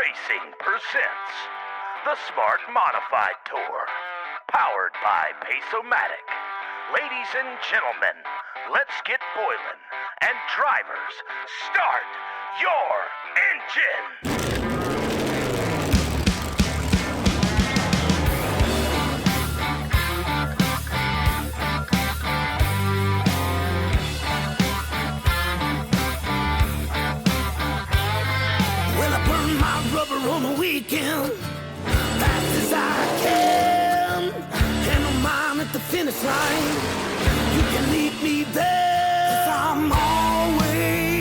Racing presents the Smart Modified Tour, powered by Pace-O-Matic. Ladies and gentlemen, let's get boiling, and drivers, start your engine! On the weekend, fast as I can, and I'm mine at the finish line. You can leave me there, 'cause I'm always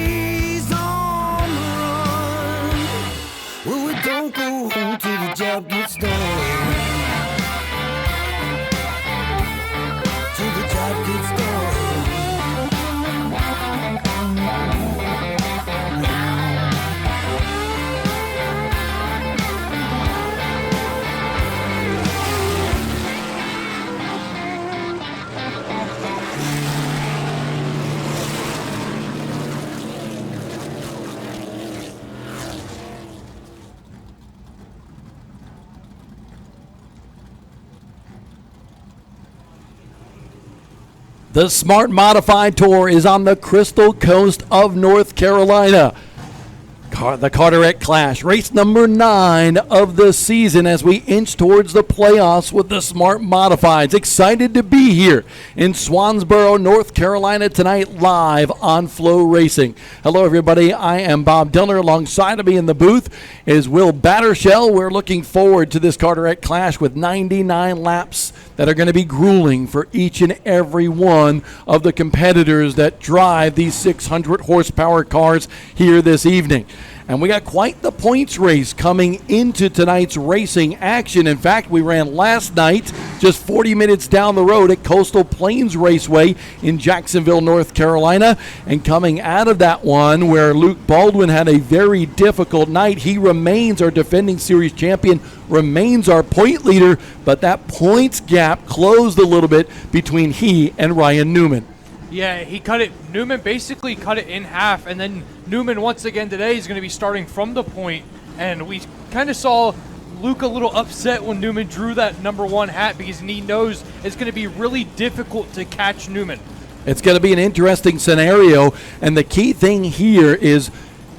on the run. Well, we don't go home till the job gets done. Till the job gets done. The Smart Modified Tour is on the Crystal Coast of North Carolina. The Carteret Clash, race number 9 of the season as we inch towards the playoffs with the Smart Modifieds. Excited to be here in Swansboro, North Carolina tonight, live on Flow Racing. Hello, everybody. I am Bob Dillner. Alongside of me in the booth is Will Battershell. We're looking forward to this Carteret Clash with 99 laps that are going to be grueling for each and every one of the competitors that drive these 600 horsepower cars here this evening. And we got quite the points race coming into tonight's racing action. In fact, we ran last night just 40 minutes down the road at Coastal Plains Raceway in Jacksonville, North Carolina. And coming out of that one where Luke Baldwin had a very difficult night, he remains our defending series champion, remains our point leader, but that points gap closed a little bit between he and Ryan Newman. Yeah, he cut it. Newman basically cut it in half, and then Newman once again today is going to be starting from the point, and we kind of saw Luke a little upset when Newman drew that number 1 hat because he knows it's going to be really difficult to catch Newman. It's going to be an interesting scenario, and the key thing here is,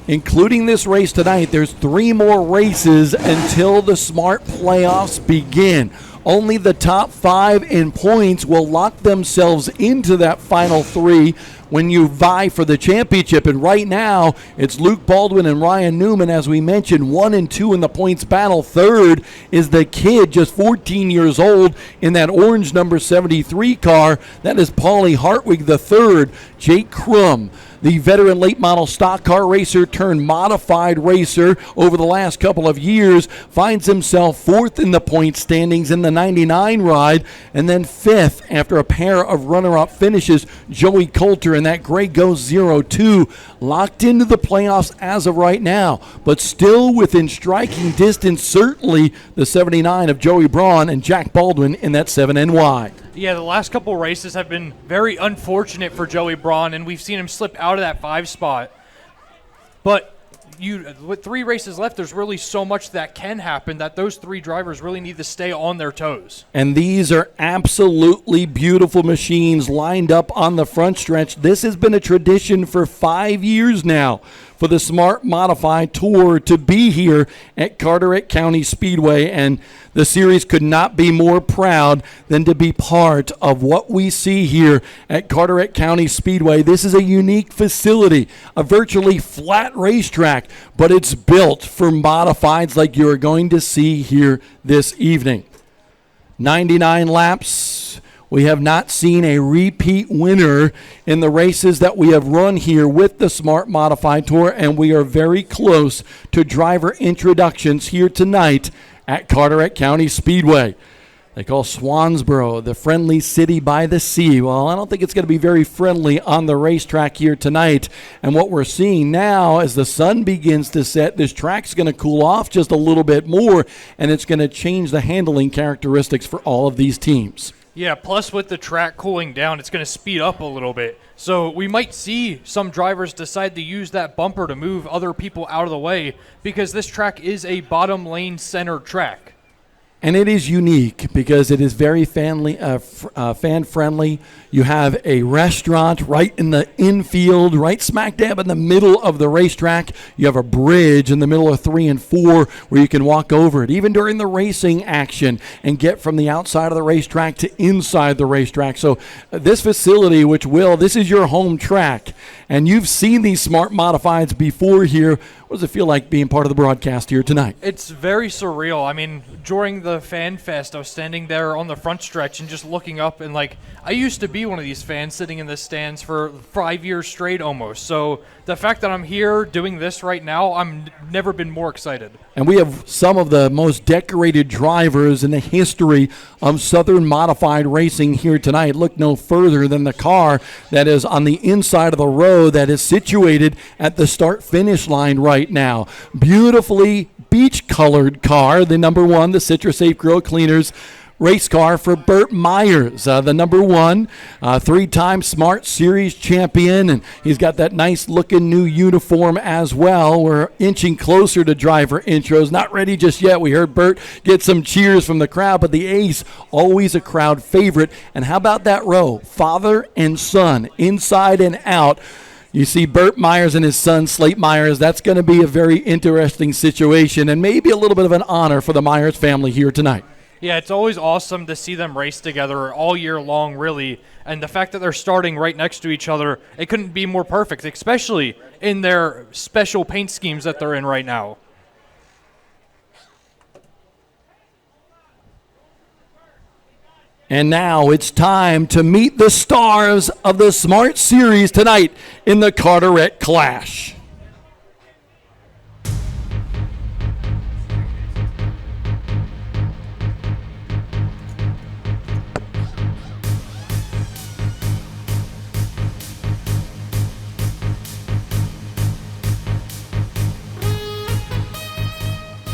including this race tonight, there's 3 more races until the Smart playoffs begin. Only the top 5 in points will lock themselves into that final 3 when you vie for the championship. And right now, it's Luke Baldwin and Ryan Newman, as we mentioned, 1 and 2 in the points battle. Third is the kid, just 14 years old, in that orange number 73 car. That is Paulie Hartwig the third. Jake Crum, the veteran late model stock car racer turned modified racer over the last couple of years, finds himself 4th in the point standings in the 99 ride, and then 5th after a pair of runner-up finishes. Joey Coulter in that gray Ghost 02 locked into the playoffs as of right now, but still within striking distance, certainly the 79 of Joey Braun and Jack Baldwin in that 7NY. Yeah, the last couple races have been very unfortunate for Joey Braun, and we've seen him slip out of that 5 spot. But with 3 races left, there's really so much that can happen that those 3 drivers really need to stay on their toes. And these are absolutely beautiful machines lined up on the front stretch. This has been a tradition for 5 years now for the Smart Modified Tour to be here at Carteret County Speedway, and the series could not be more proud than to be part of what we see here at Carteret County Speedway. This is a unique facility, a virtually flat racetrack, but it's built for modifieds like you're going to see here this evening. 99 laps. We have not seen a repeat winner in the races that we have run here with the Smart Modified Tour, and we are very close to driver introductions here tonight at Carteret County Speedway. They call Swansboro the friendly city by the sea. Well, I don't think it's going to be very friendly on the racetrack here tonight. And what we're seeing now, as the sun begins to set, this track's going to cool off just a little bit more, and it's going to change the handling characteristics for all of these teams. Yeah, plus with the track cooling down, it's going to speed up a little bit. So we might see some drivers decide to use that bumper to move other people out of the way because this track is a bottom lane center track. And it is unique because it is very fan-friendly. You have a restaurant right in the infield, right smack dab in the middle of the racetrack. You have a bridge in the middle of 3 and 4 where you can walk over it, even during the racing action, and get from the outside of the racetrack to inside the racetrack. So this facility, this is your home track, and you've seen these smart modifieds before here. What does it feel like being part of the broadcast here tonight? It's very surreal. I mean, during the Fan Fest, I was standing there on the front stretch and just looking up, and I used to be one of these fans sitting in the stands for 5 years straight almost. So the fact that I'm here doing this right now, I'm never been more excited. And we have some of the most decorated drivers in the history of Southern Modified Racing here tonight. Look no further than the car that is on the inside of the road that is situated at the start-finish line right now. Beautifully beach-colored car, the number 1, the Citrus Safe Grill Cleaners race car for Burt Myers, the number 1, 3-time Smart Series champion, and he's got that nice-looking new uniform as well. We're inching closer to driver intros. Not ready just yet. We heard Burt get some cheers from the crowd, but the ace, always a crowd favorite. And how about that row? Father and son, inside and out. You see Burt Myers and his son, Slate Myers. That's going to be a very interesting situation and maybe a little bit of an honor for the Myers family here tonight. Yeah, it's always awesome to see them race together all year long, really. And the fact that they're starting right next to each other, it couldn't be more perfect, especially in their special paint schemes that they're in right now. And now it's time to meet the stars of the Smart Series tonight in the Carteret Clash.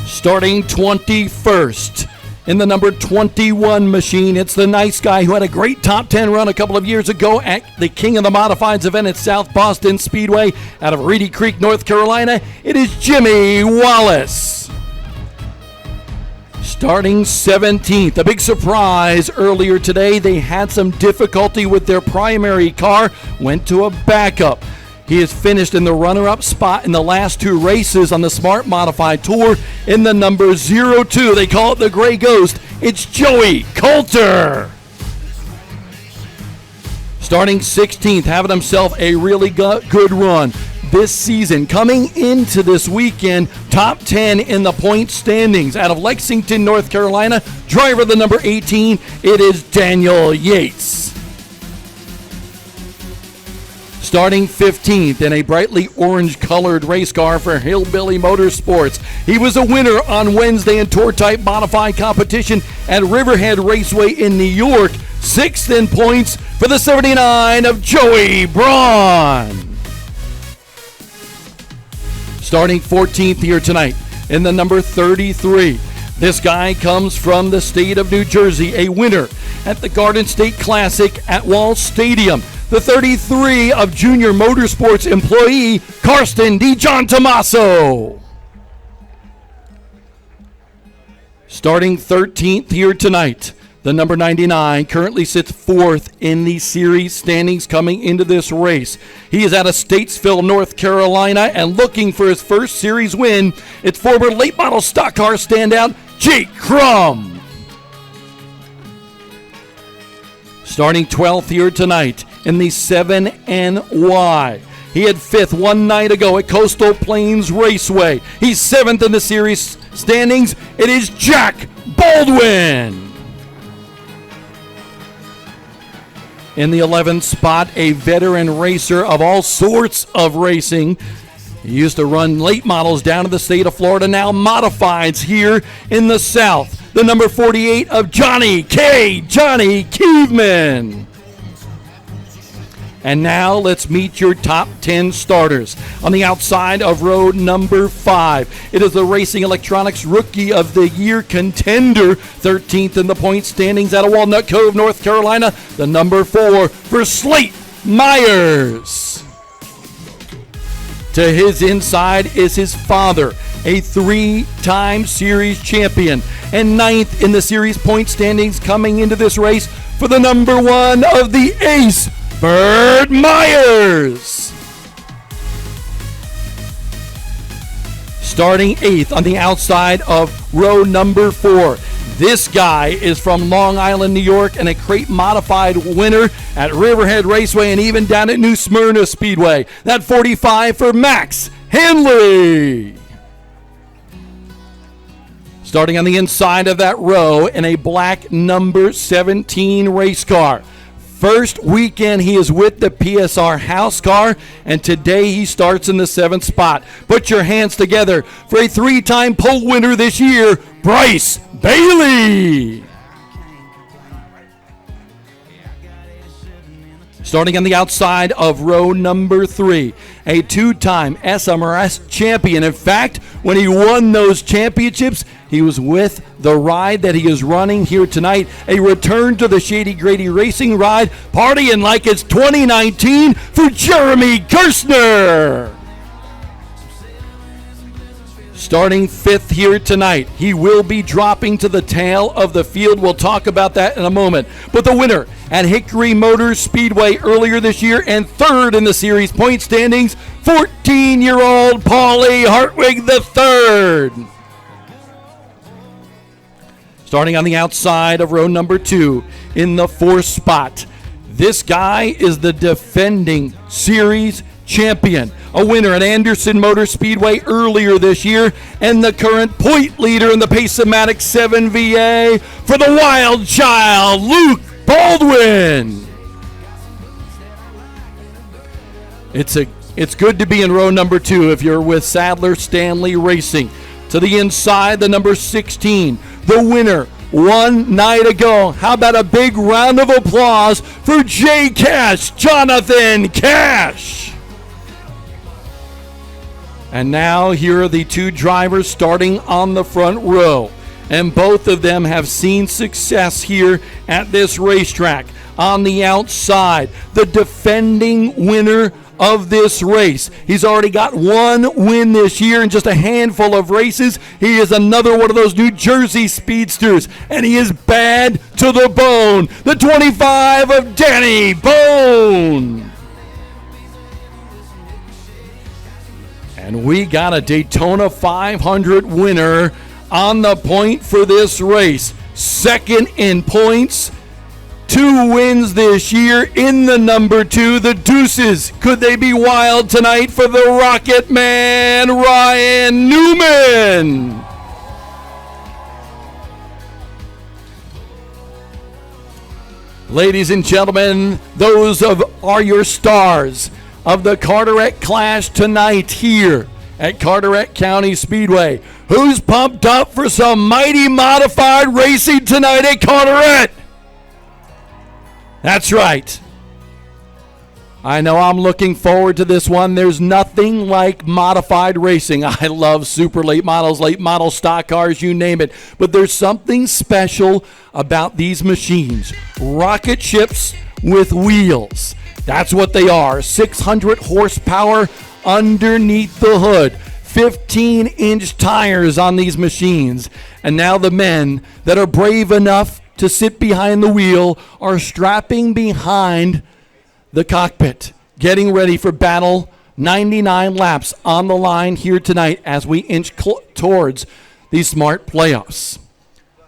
Starting 21st in the number 21 machine, it's the nice guy who had a great top 10 run a couple of years ago at the King of the Modifieds event at South Boston Speedway out of Reedy Creek, North Carolina. It is Jimmy Wallace. Starting 17th, a big surprise earlier today. They had some difficulty with their primary car, went to a backup. He has finished in the runner-up spot in the last 2 races on the Smart Modified Tour in the number 02. They call it the Gray Ghost. It's Joey Coulter. Starting 16th, having himself a really good run this season. Coming into this weekend, top 10 in the point standings. Out of Lexington, North Carolina, driver the number 18, it is Daniel Yates. Starting 15th in a brightly orange-colored race car for Hillbilly Motorsports. He was a winner on Wednesday in tour-type modified competition at Riverhead Raceway in New York. 6th in points for the 79 of Joey Braun. Starting 14th here tonight in the number 33. This guy comes from the state of New Jersey, a winner at the Garden State Classic at Wall Stadium. The 33 of Junior Motorsports employee, Karsten DiGiantommaso. Starting 13th here tonight, the number 99 currently sits 4th in the series standings coming into this race. He is out of Statesville, North Carolina, and looking for his first series win. It's former late model stock car standout, Jake Crum. Starting 12th here tonight in the 7NY. He had 5th one night ago at Coastal Plains Raceway. He's 7th in the series standings. It is Jack Baldwin. In the 11th spot, a veteran racer of all sorts of racing. He used to run late models down to the state of Florida, now modifieds here in the South. The number 48 of Johnny Kieveman. And now let's meet your top 10 starters. On the outside of row number 5, it is the Racing Electronics Rookie of the Year contender, 13th in the point standings out of Walnut Cove, North Carolina, the number 4 for Slate Myers. To his inside is his father, a 3-time series champion, and 9th in the series point standings coming into this race for the number 1 of the Ace, Bird Myers. Starting 8th on the outside of row number 4. This guy is from Long Island, New York, and a crate modified winner at Riverhead Raceway and even down at New Smyrna Speedway. That 45 for Max Henley. Starting on the inside of that row in a black number 17 race car. First weekend he is with the PSR house car, and today he starts in the 7th spot. Put your hands together for a 3-time pole winner this year, Bryce Bailey. Starting on the outside of row number 3, a 2-time SMRS champion. In fact, when he won those championships, he was with the ride that he is running here tonight, a return to the Shady Grady Racing ride, partying like it's 2019 for Jeremy Gerstner. Starting 5th here tonight, he will be dropping to the tail of the field. We'll talk about that in a moment. But the winner at Hickory Motors Speedway earlier this year and 3rd in the series point standings, 14-year-old Paulie Hartwig III. Starting on the outside of row number 2 in the 4th spot. This guy is the defending series champion, a winner at Anderson Motor Speedway earlier this year, and the current point leader in the Pace-O-Matic 7VA for the Wild Child, Luke Baldwin. It's good to be in row number 2 if you're with Sadler Stanley Racing. To the inside, the number 16, the winner one night ago. How about a big round of applause for J. Cash, Jonathan Cash. And now here are the 2 drivers starting on the front row. And both of them have seen success here at this racetrack. On the outside, the defending winner of this race. He's already got 1 win this year in just a handful of races. He is another one of those New Jersey speedsters, and he is bad to the bone. The 25 of Danny Bone. And we got a Daytona 500 winner on the point for this race. 2nd in points, 2 wins this year in the number 2, the Deuces. Could they be wild tonight for the Rocket Man, Ryan Newman? Ladies and gentlemen, those are your stars of the Carteret Clash tonight here at Carteret County Speedway. Who's pumped up for some mighty modified racing tonight at Carteret? That's right. I know I'm looking forward to this one. There's nothing like modified racing. I love super late models, late model stock cars, you name it. But there's something special about these machines. Rocket ships with wheels. That's what they are. 600 horsepower underneath the hood. 15-inch tires on these machines. And now the men that are brave enough to sit behind the wheel are strapping behind the cockpit, getting ready for battle. 99 laps on the line here tonight as we inch towards these smart playoffs.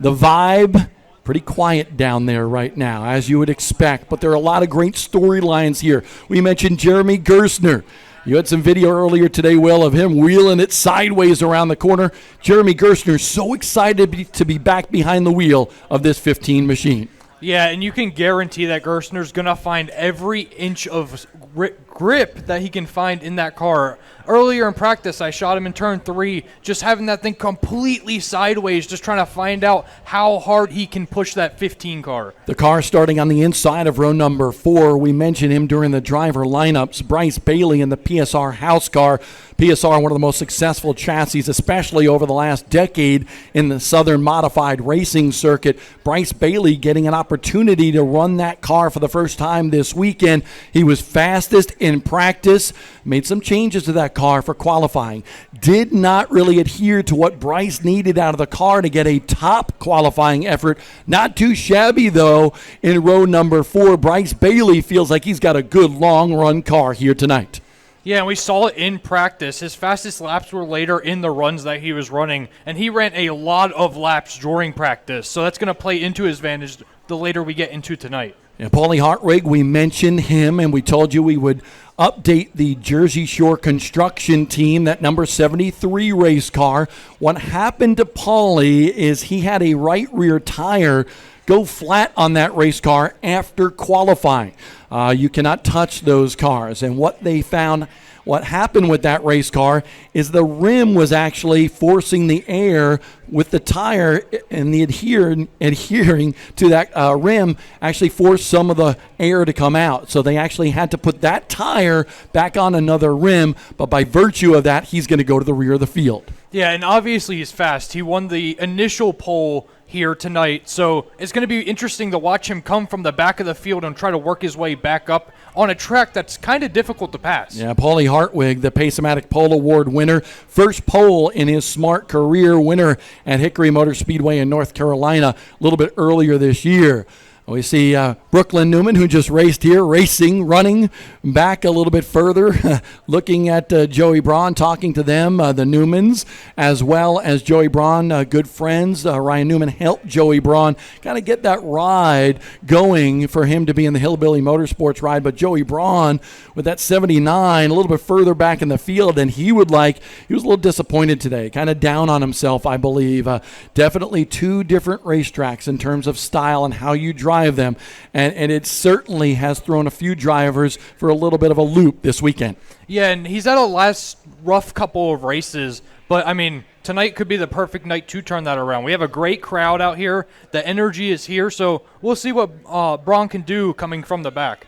The vibe, pretty quiet down there right now, as you would expect, but there are a lot of great storylines here. We mentioned Jeremy Gerstner. You had some video earlier today, Will, of him wheeling it sideways around the corner. Jeremy Gerstner so excited to be back behind the wheel of this 15 machine. Yeah, and you can guarantee that Gerstner's going to find every inch of grip that he can find in that car. Earlier in practice, I shot him in turn 3, just having that thing completely sideways, just trying to find out how hard he can push that 15 car. The car starting on the inside of row number 4. We mentioned him during the driver lineups. Bryce Bailey in the PSR house car. PSR, one of the most successful chassis, especially over the last decade in the Southern Modified Racing circuit. Bryce Bailey getting an opportunity to run that car for the first time this weekend. He was fastest in practice, made some changes to that car for qualifying. Did not really adhere to what Bryce needed out of the car to get a top qualifying effort. Not too shabby, though, in row number 4. Bryce Bailey feels like he's got a good long-run car here tonight. Yeah, and we saw it in practice. His fastest laps were later in the runs that he was running, and he ran a lot of laps during practice, so that's going to play into his advantage the later we get into tonight. Yeah, Paulie Hartwig, we mentioned him, and we told you we would update the Jersey Shore construction team, that number 73 race car. What happened to Paulie is he had a right rear tire go flat on that race car after qualifying. You cannot touch those cars. And what they found, what happened with that race car is the rim was actually forcing the air with the tire, and the adhering to that rim actually forced some of the air to come out. So they actually had to put that tire back on another rim, but by virtue of that, he's going to go to the rear of the field. Yeah, and obviously he's fast. He won the initial pole here tonight, so it's going to be interesting to watch him come from the back of the field and try to work his way back up on a track that's kind of difficult to pass. Yeah, Paulie Hartwig, the Pace-O-Matic Pole Award winner, first pole in his smart career, winner at Hickory Motor Speedway in North Carolina a little bit earlier this year. We see Brooklyn Newman, who just raced here, running back a little bit further, looking at Joey Braun, talking to them, the Newmans, as well as Joey Braun, good friends. Ryan Newman helped Joey Braun kind of get that ride going for him to be in the Hillbilly Motorsports ride. But Joey Braun, with that 79, a little bit further back in the field than he would like, he was a little disappointed today, kind of down on himself, I believe. Definitely two different racetracks in terms of style and how you drive them, and it certainly has thrown a few drivers for a little bit of a loop this weekend. Yeah, and he's had a last rough couple of races, but I mean, tonight could be the perfect night to turn that around. We have a great crowd out here. The energy is here, so we'll see what Braun can do coming from the back.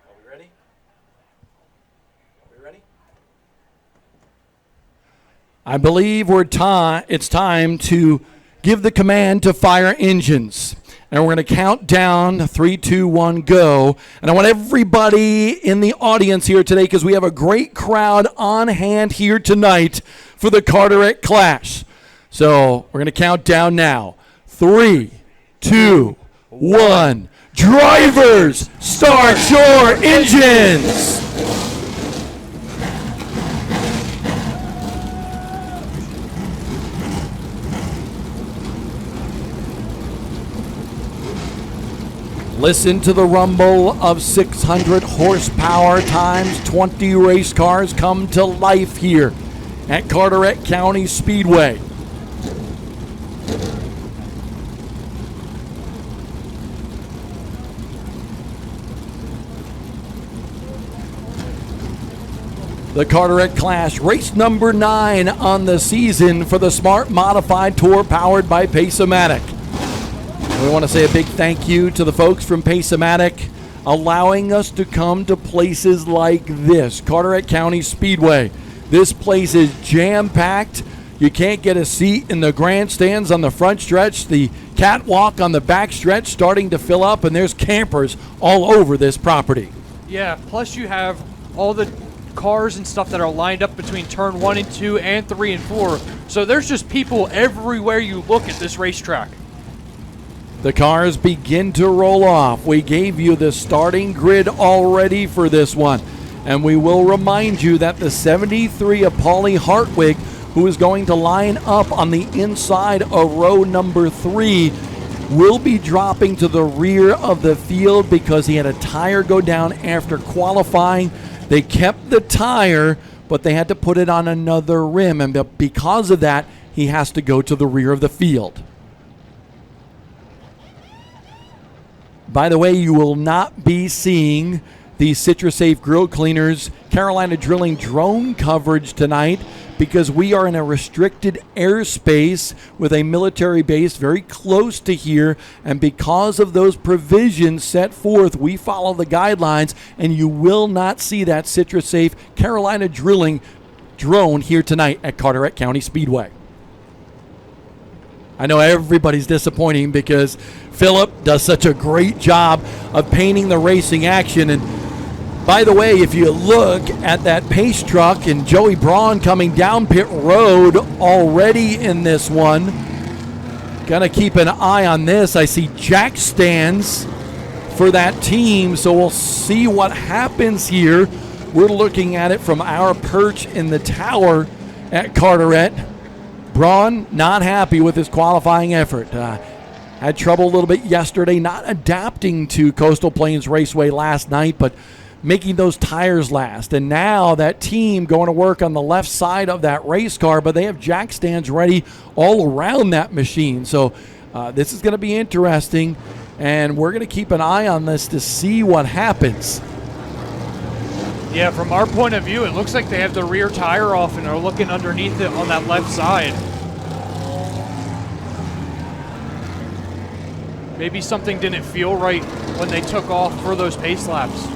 Are we ready? I believe it's time to give the command to fire engines. And we're going to count down 3, 2, 1, go. And I want everybody in the audience here today, because we have a great crowd on hand here tonight for the Carteret Clash. So we're going to count down now. 3, 2, 1. Drivers, start your engines! Listen to the rumble of 600 horsepower times 20 race cars come to life here at Carteret County Speedway. The Carteret Clash, race number 9 on the season for the Smart Modified Tour powered by Pace-O-Matic. We want to say a big thank you to the folks from Pace-O-Matic allowing us to come to places like this, Carteret County Speedway. This place is jam-packed. You can't get a seat in the grandstands on the front stretch. The catwalk on the back stretch starting to fill up, and there's campers all over this property. Yeah, plus you have all the cars and stuff that are lined up between turn 1 and 2 and 3 and 4. So there's just people everywhere you look at this racetrack. The cars begin to roll off. We gave you the starting grid already for this one. And we will remind you that the 73 of Paulie Hartwig, who is going to line up on the inside of row number 3, will be dropping to the rear of the field because he had a tire go down after qualifying. They kept the tire, but they had to put it on another rim. And because of that, he has to go to the rear of the field. By the way, you will not be seeing the CitraSafe Grill Cleaners Carolina Drilling drone coverage tonight because we are in a restricted airspace with a military base very close to here, and because of those provisions set forth, we follow the guidelines, and you will not see that CitraSafe Carolina Drilling drone here tonight at Carteret County Speedway. I know everybody's disappointing because Philip does such a great job of painting the racing action. And by the way, if you look at that pace truck and Joey Braun coming down pit road already in this one, gonna keep an eye on this. I see jack stands for that team, so we'll see what happens here. We're looking at it from our perch in the tower at Carteret. Braun not happy with his qualifying effort. Had trouble a little bit yesterday, not adapting to Coastal Plains Raceway last night, but making those tires last. And now that team going to work on the left side of that race car, but they have jack stands ready all around that machine. So this is going to be interesting, and we're going to keep an eye on this to see what happens. Yeah, from our point of view, it looks like they have the rear tire off and are looking underneath it on that left side. Maybe something didn't feel right when they took off for those pace laps.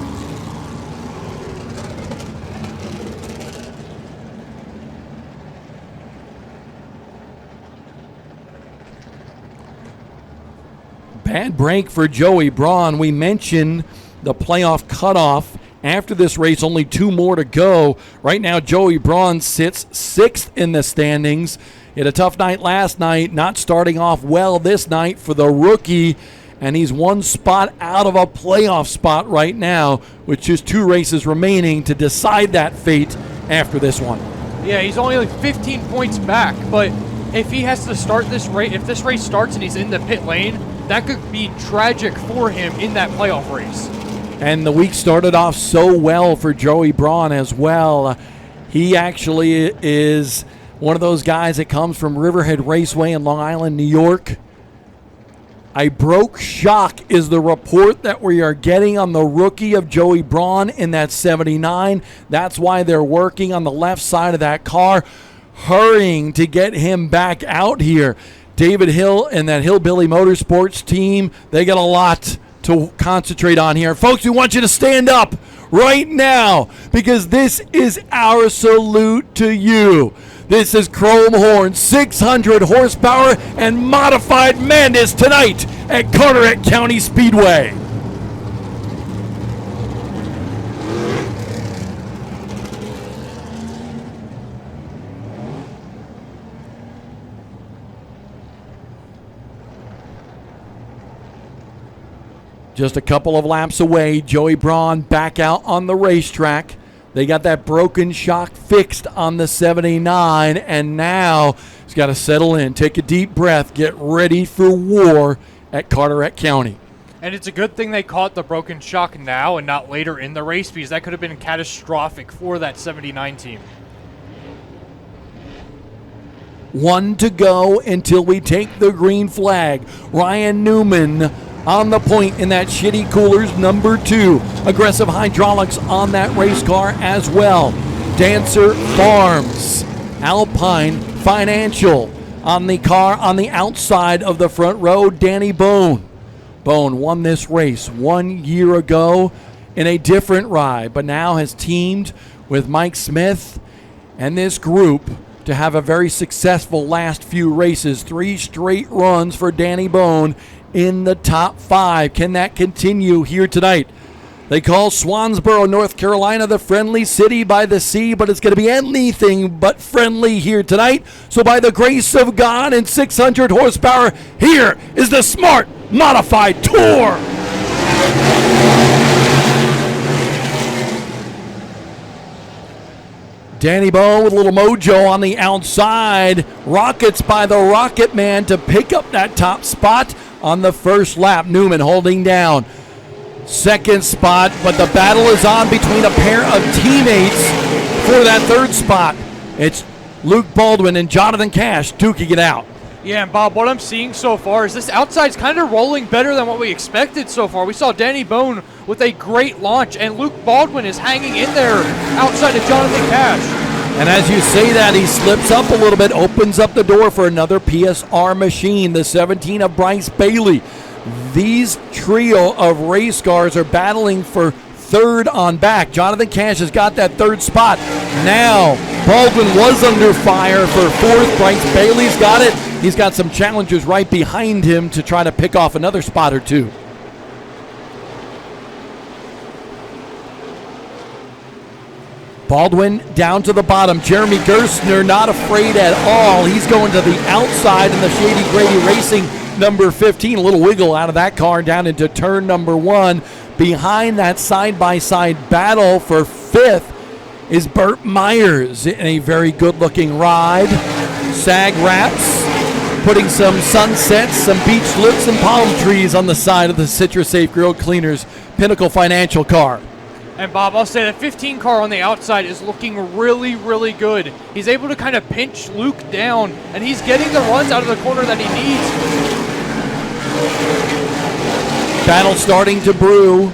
Bad break for Joey Braun. We mentioned the playoff cutoff. After this race, only 2 more to go. Right now, Joey Braun sits 6th in the standings. He had a tough night last night, not starting off well this night for the rookie, and he's 1 spot out of a playoff spot right now, with just 2 races remaining to decide that fate after this one. Yeah, he's only like 15 points back, but if he has to start this race, if this race starts and he's in the pit lane, that could be tragic for him in that playoff race. And the week started off so well for Joey Braun as well. He actually is one of those guys that comes from Riverhead Raceway in Long Island, New York. A broke shock is the report that we are getting on the rookie of Joey Braun in that 79. That's why they're working on the left side of that car, hurrying to get him back out here. David Hill and that Hillbilly Motorsports team, they got a lot to concentrate on here. Folks, we want you to stand up right now because this is our salute to you. This is Chrome Horn, 600 horsepower and modified madness tonight at Carteret County Speedway. Just a couple of laps away, Joey Braun back out on the racetrack. They got that broken shock fixed on the 79, and now he's got to settle in, take a deep breath, get ready for war at Carteret County. And it's a good thing they caught the broken shock now and not later in the race, because that could have been catastrophic for that 79 team. 1 to go until we take the green flag. Ryan Newman on the point in that Shitty Coolers number 2. Aggressive hydraulics on that race car as well. Dancer Farms. Alpine Financial on the car on the outside of the front row. Danny Bone. Bone won this race 1 year ago in a different ride, but now has teamed with Mike Smith and this group to have a very successful last few races. 3 straight runs for Danny Bone in the top 5. Can that continue here tonight? They call Swansboro, North Carolina, the friendly city by the sea, but it's going to be anything but friendly here tonight. So by the grace of God and 600 horsepower, here is the Smart Modified Tour. Danny Bone with a little mojo on the outside. Rockets by the Rocket Man to pick up that top spot on the first lap. Newman holding down second spot, but the battle is on between a pair of teammates for that third spot. It's Luke Baldwin and Jonathan Cash duking it out. Yeah, and Bob, what I'm seeing so far is this outside's kind of rolling better than what we expected so far. We saw Danny Bone with a great launch, and Luke Baldwin is hanging in there outside of Jonathan Cash. And as you say that, he slips up a little bit, opens up the door for another PSR machine, the 17 of Bryce Bailey. These trio of race cars are battling for third on back. Jonathan Cash has got that third spot. Now, Baldwin was under fire for fourth. Bryce Bailey's got it. He's got some challengers right behind him to try to pick off another spot or two. Baldwin down to the bottom. Jeremy Gerstner not afraid at all. He's going to the outside in the Shady Grady Racing number 15. A little wiggle out of that car down into turn number 1. Behind that side-by-side battle for fifth is Burt Myers in a very good-looking ride. Sag wraps, putting some sunsets, some beach looks, and palm trees on the side of the Citrus Safe Grill Cleaners Pinnacle Financial car. And Bob, I'll say that 15 car on the outside is looking really, really good. He's able to kind of pinch Luke down, and he's getting the runs out of the corner that he needs. Battle starting to brew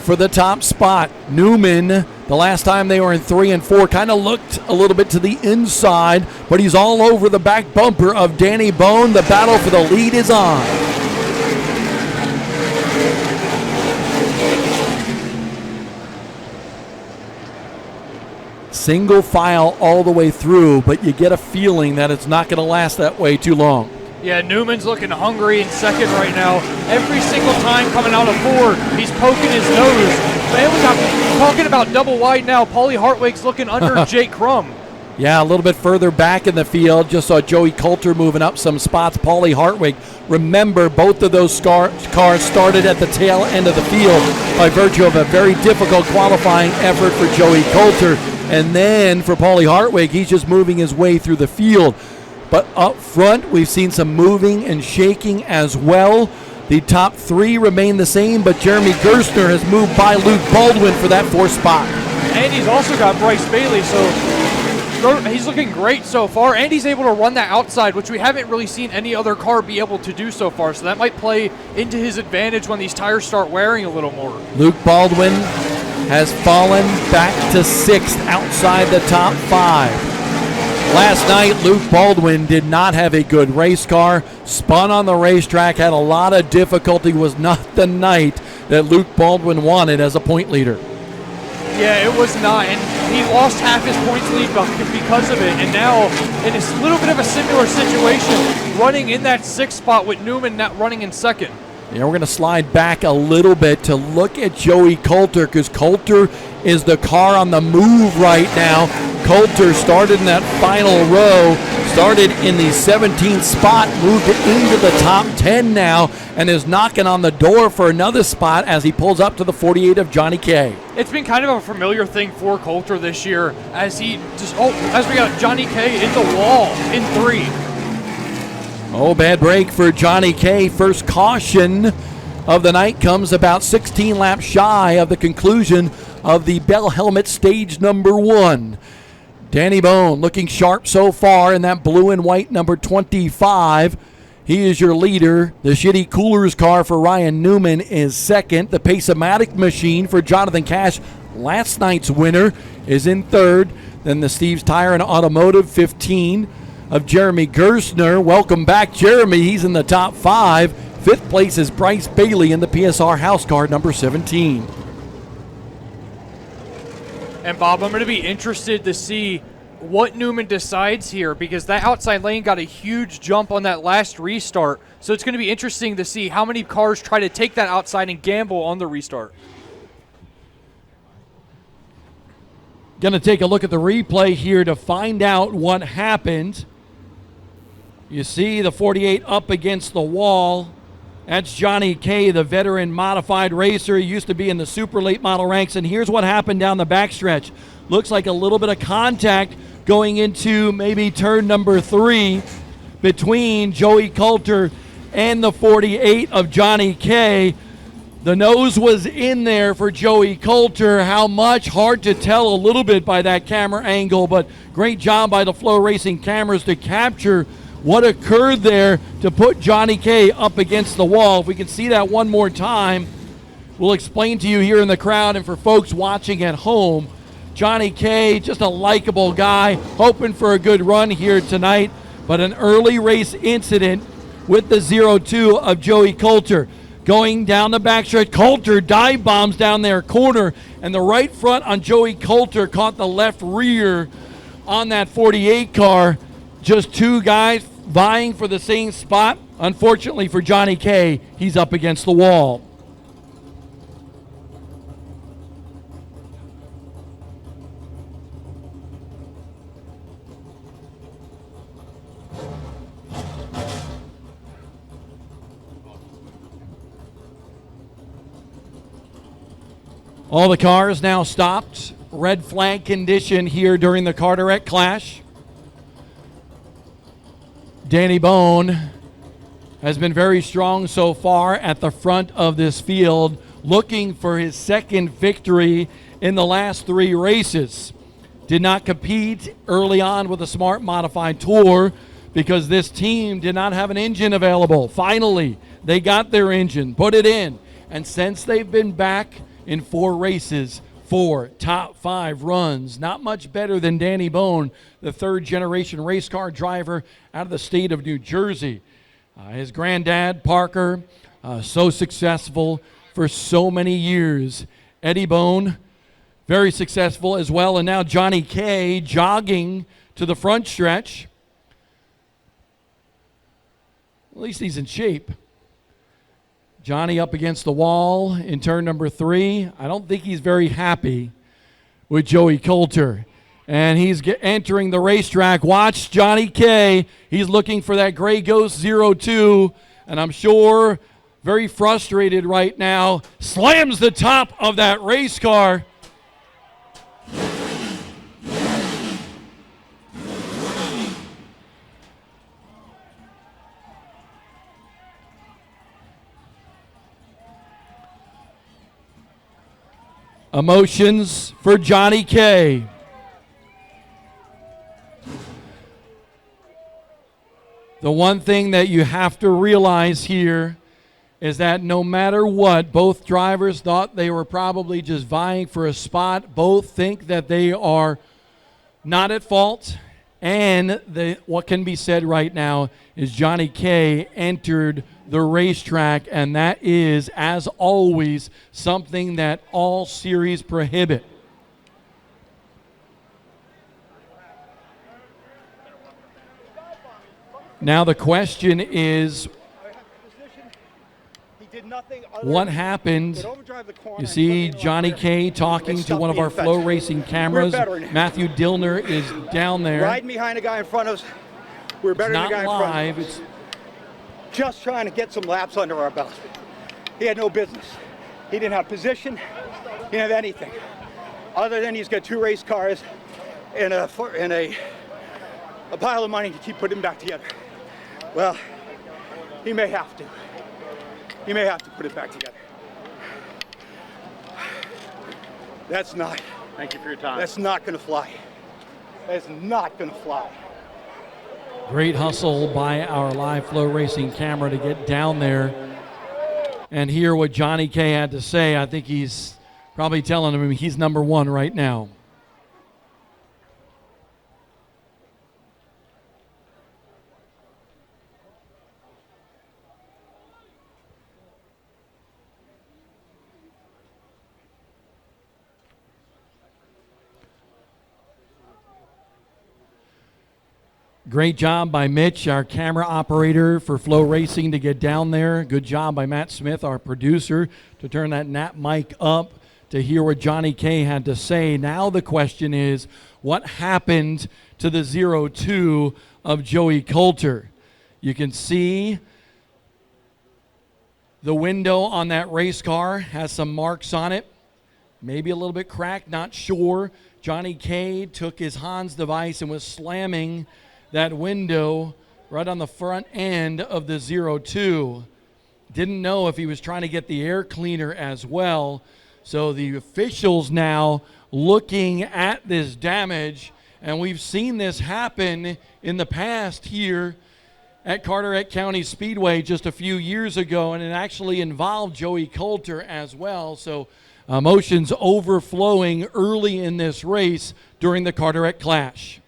for the top spot. Newman, the last time they were in 3 and 4, kind of looked a little bit to the inside, but he's all over the back bumper of Danny Bone. The battle for the lead is on. Single file all the way through, but you get a feeling that it's not going to last that way too long. Yeah, Newman's looking hungry in second right now. Every single time coming out of 4, he's poking his nose. Man, we're talking about double wide now. Paulie Hartwig's looking under Jake Crum. Yeah, a little bit further back in the field. Just saw Joey Coulter moving up some spots. Paulie Hartwig. Remember, both of those cars started at the tail end of the field by virtue of a very difficult qualifying effort for Joey Coulter. And then for Paulie Hartwig, he's just moving his way through the field. But up front, we've seen some moving and shaking as well. The top 3 remain the same, but Jeremy Gerstner has moved by Luke Baldwin for that 4th spot. And he's also got Bryce Bailey, so he's looking great so far, and he's able to run that outside, which we haven't really seen any other car be able to do so far, so that might play into his advantage when these tires start wearing a little more. Luke Baldwin has fallen back to 6th outside the top 5. Last night, Luke Baldwin did not have a good race car, spun on the racetrack, had a lot of difficulty, was not the night that Luke Baldwin wanted as a point leader. Yeah, it was not, and he lost half his points lead because of it, and now in a little bit of a similar situation, running in that 6th spot with Newman not running in 2nd. Yeah, we're going to slide back a little bit to look at Joey Coulter, because Coulter is the car on the move right now. Coulter started in that final row, started in the 17th spot, moved into the top 10 now, and is knocking on the door for another spot as he pulls up to the 48 of Johnny K. It's been kind of a familiar thing for Coulter this year as we got Johnny K in the wall in 3. Oh, bad break for Johnny K. First caution of the night comes about 16 laps shy of the conclusion of the Bell Helmet stage number 1. Danny Bone looking sharp so far in that blue and white number 25. He is your leader. The Shitty Coolers car for Ryan Newman is 2nd. The Pace-O-Matic machine for Jonathan Cash, last night's winner, is in 3rd. Then the Steve's Tire and Automotive 15 of Jeremy Gerstner. Welcome back, Jeremy. He's in the top 5. 5th place is Bryce Bailey in the PSR house car number 17. And Bob, I'm going to be interested to see what Newman decides here, because that outside lane got a huge jump on that last restart. So it's going to be interesting to see how many cars try to take that outside and gamble on the restart. Going to take a look at the replay here to find out what happened. You see the 48 up against the wall. That's Johnny K, the veteran modified racer. He used to be in the super late model ranks. And here's what happened down the backstretch. Looks like a little bit of contact going into maybe turn number 3 between Joey Coulter and the 48 of Johnny K. The nose was in there for Joey Coulter. How much? Hard to tell a little bit by that camera angle, but great job by the Flow Racing cameras to capture what occurred there to put Johnny K up against the wall. If we can see that one more time, we'll explain to you here in the crowd, and for folks watching at home, Johnny K, just a likable guy, hoping for a good run here tonight, but an early race incident with the 0-2 of Joey Coulter. Going down the backstretch, Coulter dive bombs down their corner, and the right front on Joey Coulter caught the left rear on that 48 car. Just two guys vying for the same spot. Unfortunately for Johnny K, he's up against the wall. All the cars now stopped. Red flag condition here during the Carteret clash. Danny Bone has been very strong so far at the front of this field, looking for his second victory in the last three races. Did not compete early on with the Smart Modified Tour because this team did not have an engine available. Finally, they got their engine, put it in, and since they've been back in 4 races, 4 top 5 runs. Not much better than Danny Bone, the third-generation race car driver out of the state of New Jersey. His granddad, Parker, so successful for so many years. Eddie Bone, very successful as well. And now Johnny K jogging to the front stretch. At least he's in shape. Johnny up against the wall in turn number 3. I don't think he's very happy with Joey Coulter. And he's entering the racetrack. Watch Johnny K. He's looking for that Gray Ghost 0-2. And I'm sure very frustrated right now. Slams the top of that race car. Emotions for Johnny K. The one thing that you have to realize here is that no matter what, both drivers thought they were probably just vying for a spot. Both think that they are not at fault. And what can be said right now is Johnny K entered the racetrack, and that is, as always, something that all series prohibit. Now the question is, what happened? You see Johnny K talking to one of our Flow Racing cameras. Matthew Dillner is down there. Riding behind a guy in front of us. We're better than the guy in front of us. It's just trying to get some laps under our belt. He had no business. He didn't have position. He didn't have anything. Other than he's got 2 race cars and a pile of money to keep putting back together. Well, he may have to. He may have to put it back together. That's not. Thank you for your time. That's not going to fly. That's not going to fly. Great hustle by our live Flow Racing camera to get down there and hear what Johnny K had to say. I think he's probably telling him he's number 1 right now. Great job by Mitch, our camera operator for Flow Racing, to get down there. Good job by Matt Smith, our producer, to turn that nap mic up to hear what Johnny K had to say. Now the question is, what happened to the 0-2 of Joey Coulter? You can see the window on that race car has some marks on it. Maybe a little bit cracked, not sure. Johnny K took his Hans device and was slamming that window right on the front end of the 0-2. Didn't know if he was trying to get the air cleaner as well. So the officials now looking at this damage, and we've seen this happen in the past here at Carteret County Speedway just a few years ago, and it actually involved Joey Coulter as well. So emotions overflowing early in this race during the Carteret Clash.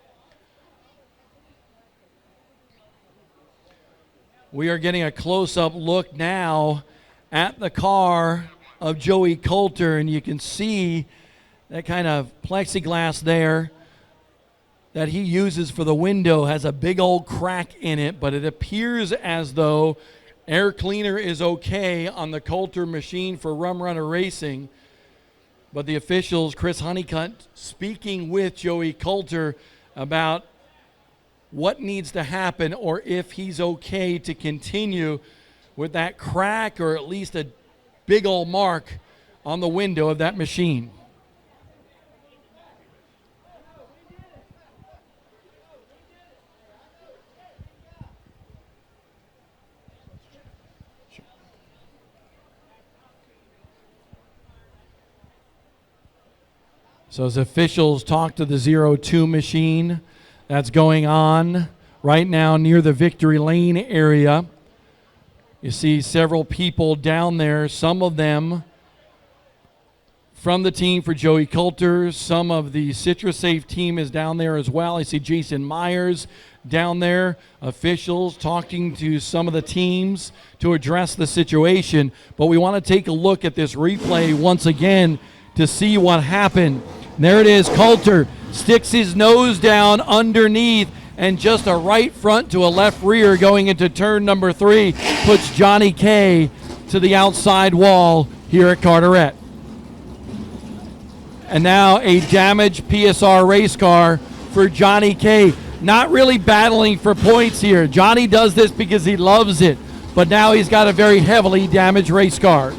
We are getting a close-up look now at the car of Joey Coulter, and you can see that kind of plexiglass there that he uses for the window has a big old crack in it, but it appears as though air cleaner is okay on the Coulter machine for Rum Runner Racing. But the officials, Chris Honeycutt, speaking with Joey Coulter about what needs to happen or if he's okay to continue with that crack or at least a big old mark on the window of that machine. So as officials talk to the 0-2 machine that's going on right now near the Victory Lane area, you see several people down there, some of them from the team for Joey Coulter. Some of the Citrus Safe team is down there as well. I see Jason Myers down there, officials talking to some of the teams to address the situation. But we want to take a look at this replay once again to see what happened. There it is. Coulter sticks his nose down underneath, and just a right front to a left rear going into turn number 3 puts Johnny K to the outside wall here at Carteret. And now a damaged PSR race car for Johnny K. Not really battling for points here. Johnny does this because he loves it, but now he's got a very heavily damaged race car.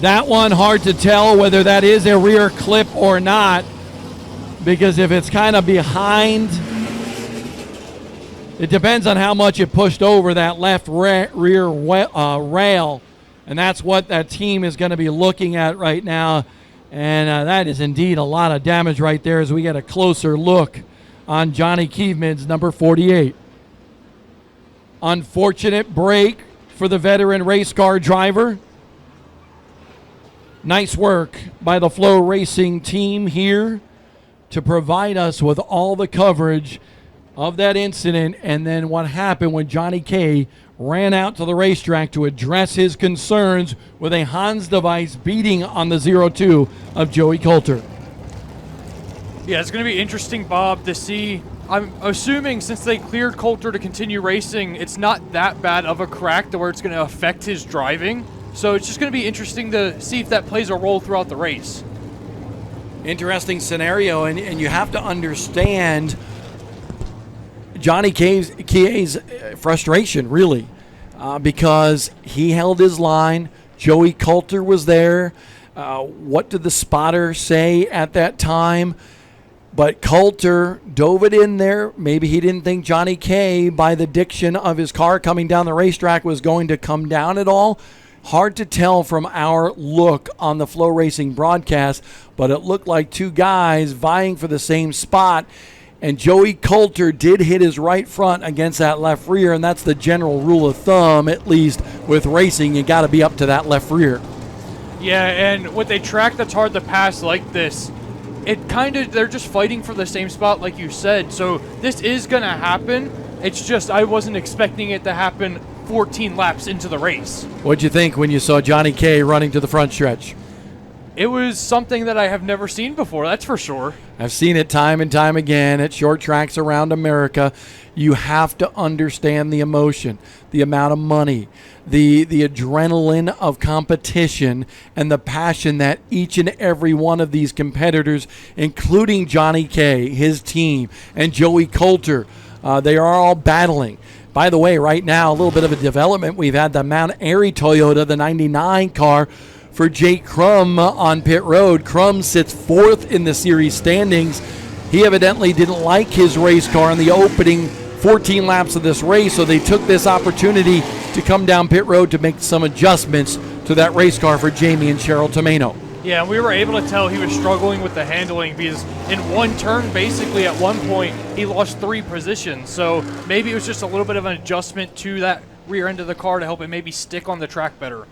That one, hard to tell whether that is a rear clip or not, because if it's kind of behind, it depends on how much it pushed over that left rear rail, and that's what that team is going to be looking at right now. And that is indeed a lot of damage right there as we get a closer look on Johnny Kievman's number 48. Unfortunate break for the veteran race car driver. Nice work by the Flow Racing team here to provide us with all the coverage of that incident and then what happened when Johnny K ran out to the racetrack to address his concerns with a Hans device beating on the 0-2 of Joey Coulter. Yeah, it's going to be interesting, Bob, to see. I'm assuming since they cleared Coulter to continue racing, it's not that bad of a crack to where it's going to affect his driving. So it's just going to be interesting to see if that plays a role throughout the race. Interesting scenario, and you have to understand Johnny K's frustration, really, because he held his line. Joey Coulter was there. What did the spotter say at that time? But Coulter dove it in there. Maybe he didn't think Johnny K, by the diction of his car coming down the racetrack, was going to come down at all. Hard to tell from our look on the Flow Racing broadcast, but it looked like two guys vying for the same spot, and Joey Coulter did hit his right front against that left rear, and that's the general rule of thumb, at least with racing. You got to be up to that left rear. Yeah, and with a track that's hard to pass like this, it kind of, they're just fighting for the same spot like you said, so this is going to happen. It's just I wasn't expecting it to happen 14 laps into the race. What'd you think when you saw Johnny K running to the front stretch? It was something that I have never seen before, that's for sure. I've seen it time and time again at short tracks around America. You have to understand the emotion, the amount of money, the adrenaline of competition, and the passion that each and every one of these competitors, including Johnny K, his team, and Joey Coulter, they are all battling. By the way, right now, a little bit of a development. We've had the Mount Airy Toyota, the 99 car, for Jake Crum on pit road. Crum sits 4th in the series standings. He evidently didn't like his race car in the opening 14 laps of this race, so they took this opportunity to come down pit road to make some adjustments to that race car for Jamie and Cheryl Tomeno. Yeah, we were able to tell he was struggling with the handling because in one turn, basically at one point, he lost 3 positions. So maybe it was just a little bit of an adjustment to that rear end of the car to help it maybe stick on the track better.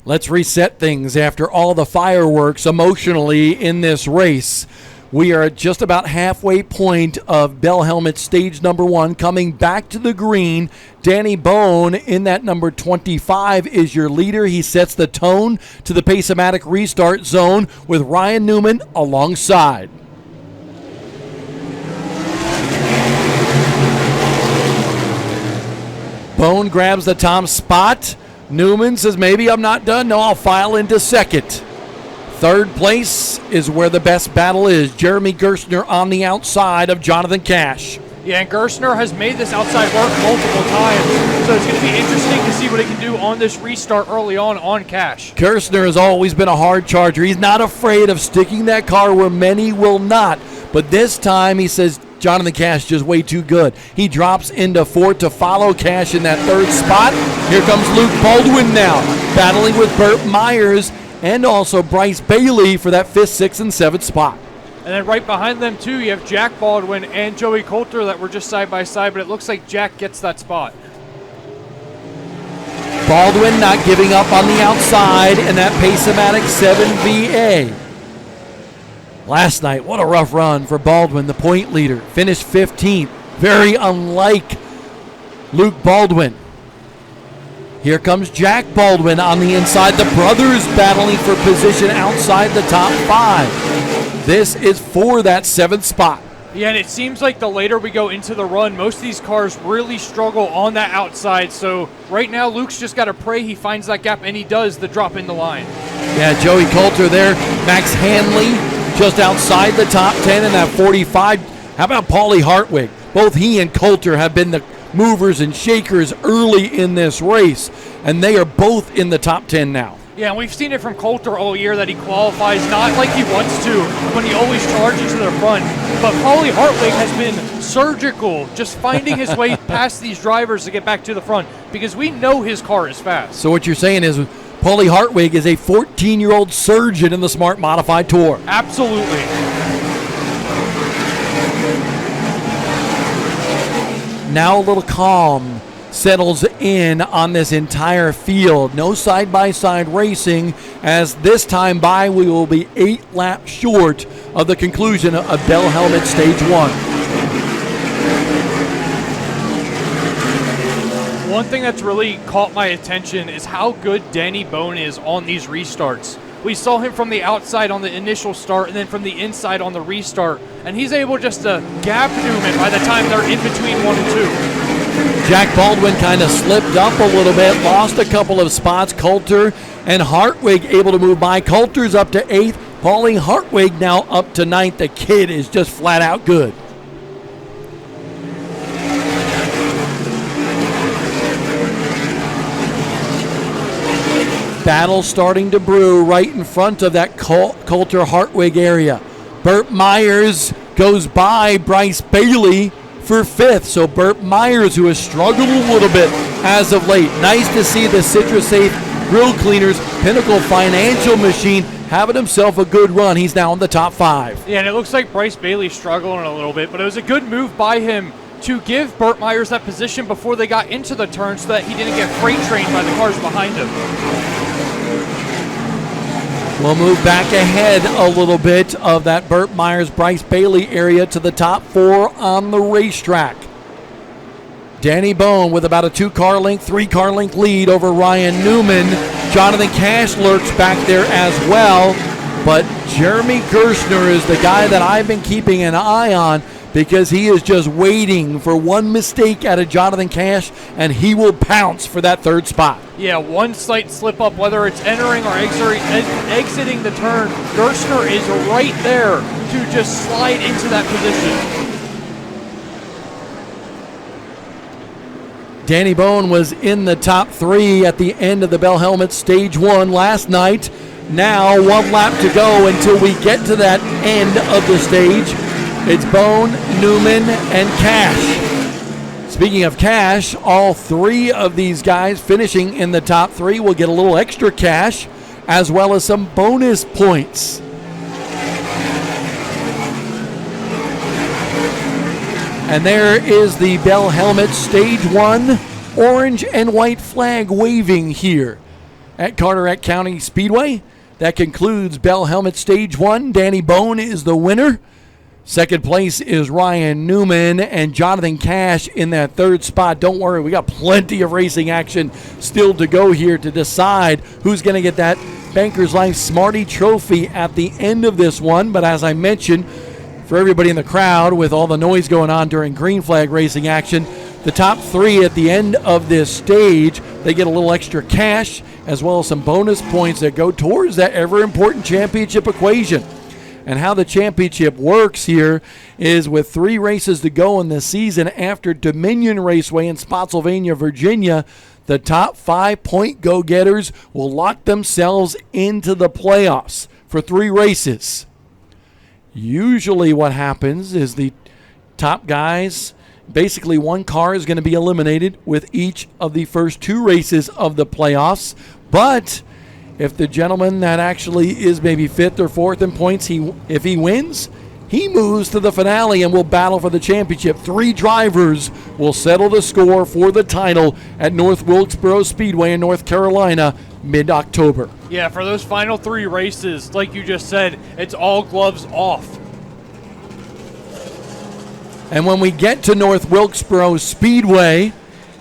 Let's reset things after all the fireworks emotionally in this race. We are at just about halfway point of Bell Helmet stage number 1. Coming back to the green, Danny Bone in that number 25 is your leader. He sets the tone to the Pace-O-Matic restart zone with Ryan Newman alongside. Bone grabs the top spot. Newman says, maybe I'm not done. No, I'll file into second. Third place is where the best battle is. Jeremy Gerstner on the outside of Jonathan Cash. Yeah, and Gerstner has made this outside work multiple times, so it's going to be interesting to see what he can do on this restart early on Cash. Gerstner has always been a hard charger. He's not afraid of sticking that car where many will not. But this time he says, Jonathan Cash just way too good. He drops into 4th to follow Cash in that 3rd spot. Here comes Luke Baldwin now, battling with Burt Myers and also Bryce Bailey for that 5th, 6th, and 7th spot. And then right behind them, too, you have Jack Baldwin and Joey Coulter that were just side by side, but it looks like Jack gets that spot. Baldwin not giving up on the outside in that Pace-O-Matic 7VA. Last night, what a rough run for Baldwin, the point leader. Finished 15th, very unlike Luke Baldwin. Here comes Jack Baldwin on the inside. The brothers battling for position outside the top 5. This is for that 7th spot. Yeah, and it seems like the later we go into the run, most of these cars really struggle on that outside. So right now, Luke's just got to pray he finds that gap, and he does the drop in the line. Yeah, Joey Coulter there. Max Hanley just outside the top 10 in that 45. How about Paulie Hartwig? Both he and Coulter have been the movers and shakers early in this race, and they are both in the top 10 now. Yeah, and we've seen it from Coulter all year that he qualifies not like he wants to, when he always charges to the front. But Paulie Hartwig has been surgical, just finding his way past these drivers to get back to the front, because we know his car is fast. So what you're saying is Paulie Hartwig is a 14-year-old surgeon in the Smart Modified Tour. Absolutely. Now a little calm settles in on this entire field. No side-by-side racing, as this time by we will be 8 laps short of the conclusion of Bell Helmet Stage 1. One thing that's really caught my attention is how good Danny Bone is on these restarts. We saw him from the outside on the initial start and then from the inside on the restart, and he's able just to gap Newman by the time they're in between 1 and 2. Jack Baldwin kind of slipped up a little bit, lost a couple of spots. Coulter and Hartwig able to move by. Coulter's up to 8th. Paulie Hartwig now up to 9th. The kid is just flat out good. Battle starting to brew right in front of that Coulter-Hartwig area. Burt Myers goes by Bryce Bailey for 5th. So Burt Myers, who has struggled a little bit as of late. Nice to see the CitraSafe Grill Cleaners Pinnacle Financial Machine having himself a good run. He's now in the top 5. Yeah, and it looks like Bryce Bailey's struggling a little bit, but it was a good move by him to give Burt Myers that position before they got into the turn so that he didn't get freight trained by the cars behind him. We'll move back ahead a little bit of that Burt Myers-Bryce Bailey area to the top 4 on the racetrack. Danny Bone with about a 2-car length, 3-car length lead over Ryan Newman. Jonathan Cash lurks back there as well, but Jeremy Gerstner is the guy that I've been keeping an eye on, because he is just waiting for one mistake out of Jonathan Cash, and he will pounce for that 3rd spot. Yeah, one slight slip up, whether it's entering or exiting the turn, Gerstner is right there to just slide into that position. Danny Bone was in the top 3 at the end of the Bell Helmet Stage 1 last night. Now 1 lap to go until we get to that end of the stage. It's Bone, Newman, and Cash. Speaking of Cash, all 3 of these guys finishing in the top 3 will get a little extra cash as well as some bonus points. And there is the Bell Helmet Stage 1 orange and white flag waving here at Carteret County Speedway. That concludes Bell Helmet Stage 1. Danny Bone is the winner. Second place is Ryan Newman and Jonathan Cash in that third spot. Don't worry, we got plenty of racing action still to go here to decide who's going to get that Bankers Life Smarty Trophy at the end of this one. But as I mentioned, for everybody in the crowd, with all the noise going on during green flag racing action, the top three at the end of this stage, they get a little extra cash as well as some bonus points that go towards that ever-important championship equation. And how the championship works here is with 3 races to go in the season after Dominion Raceway in Spotsylvania, Virginia, the top 5 point go-getters will lock themselves into the playoffs for 3 races. Usually what happens is the top guys, basically one car is going to be eliminated with each of the first 2 races of the playoffs. But if the gentleman that actually is maybe 5th or 4th in points, if he wins, he moves to the finale and will battle for the championship. 3 drivers will settle the score for the title at North Wilkesboro Speedway in North Carolina mid-October. Yeah, for those final 3 races, like you just said, it's all gloves off. And when we get to North Wilkesboro Speedway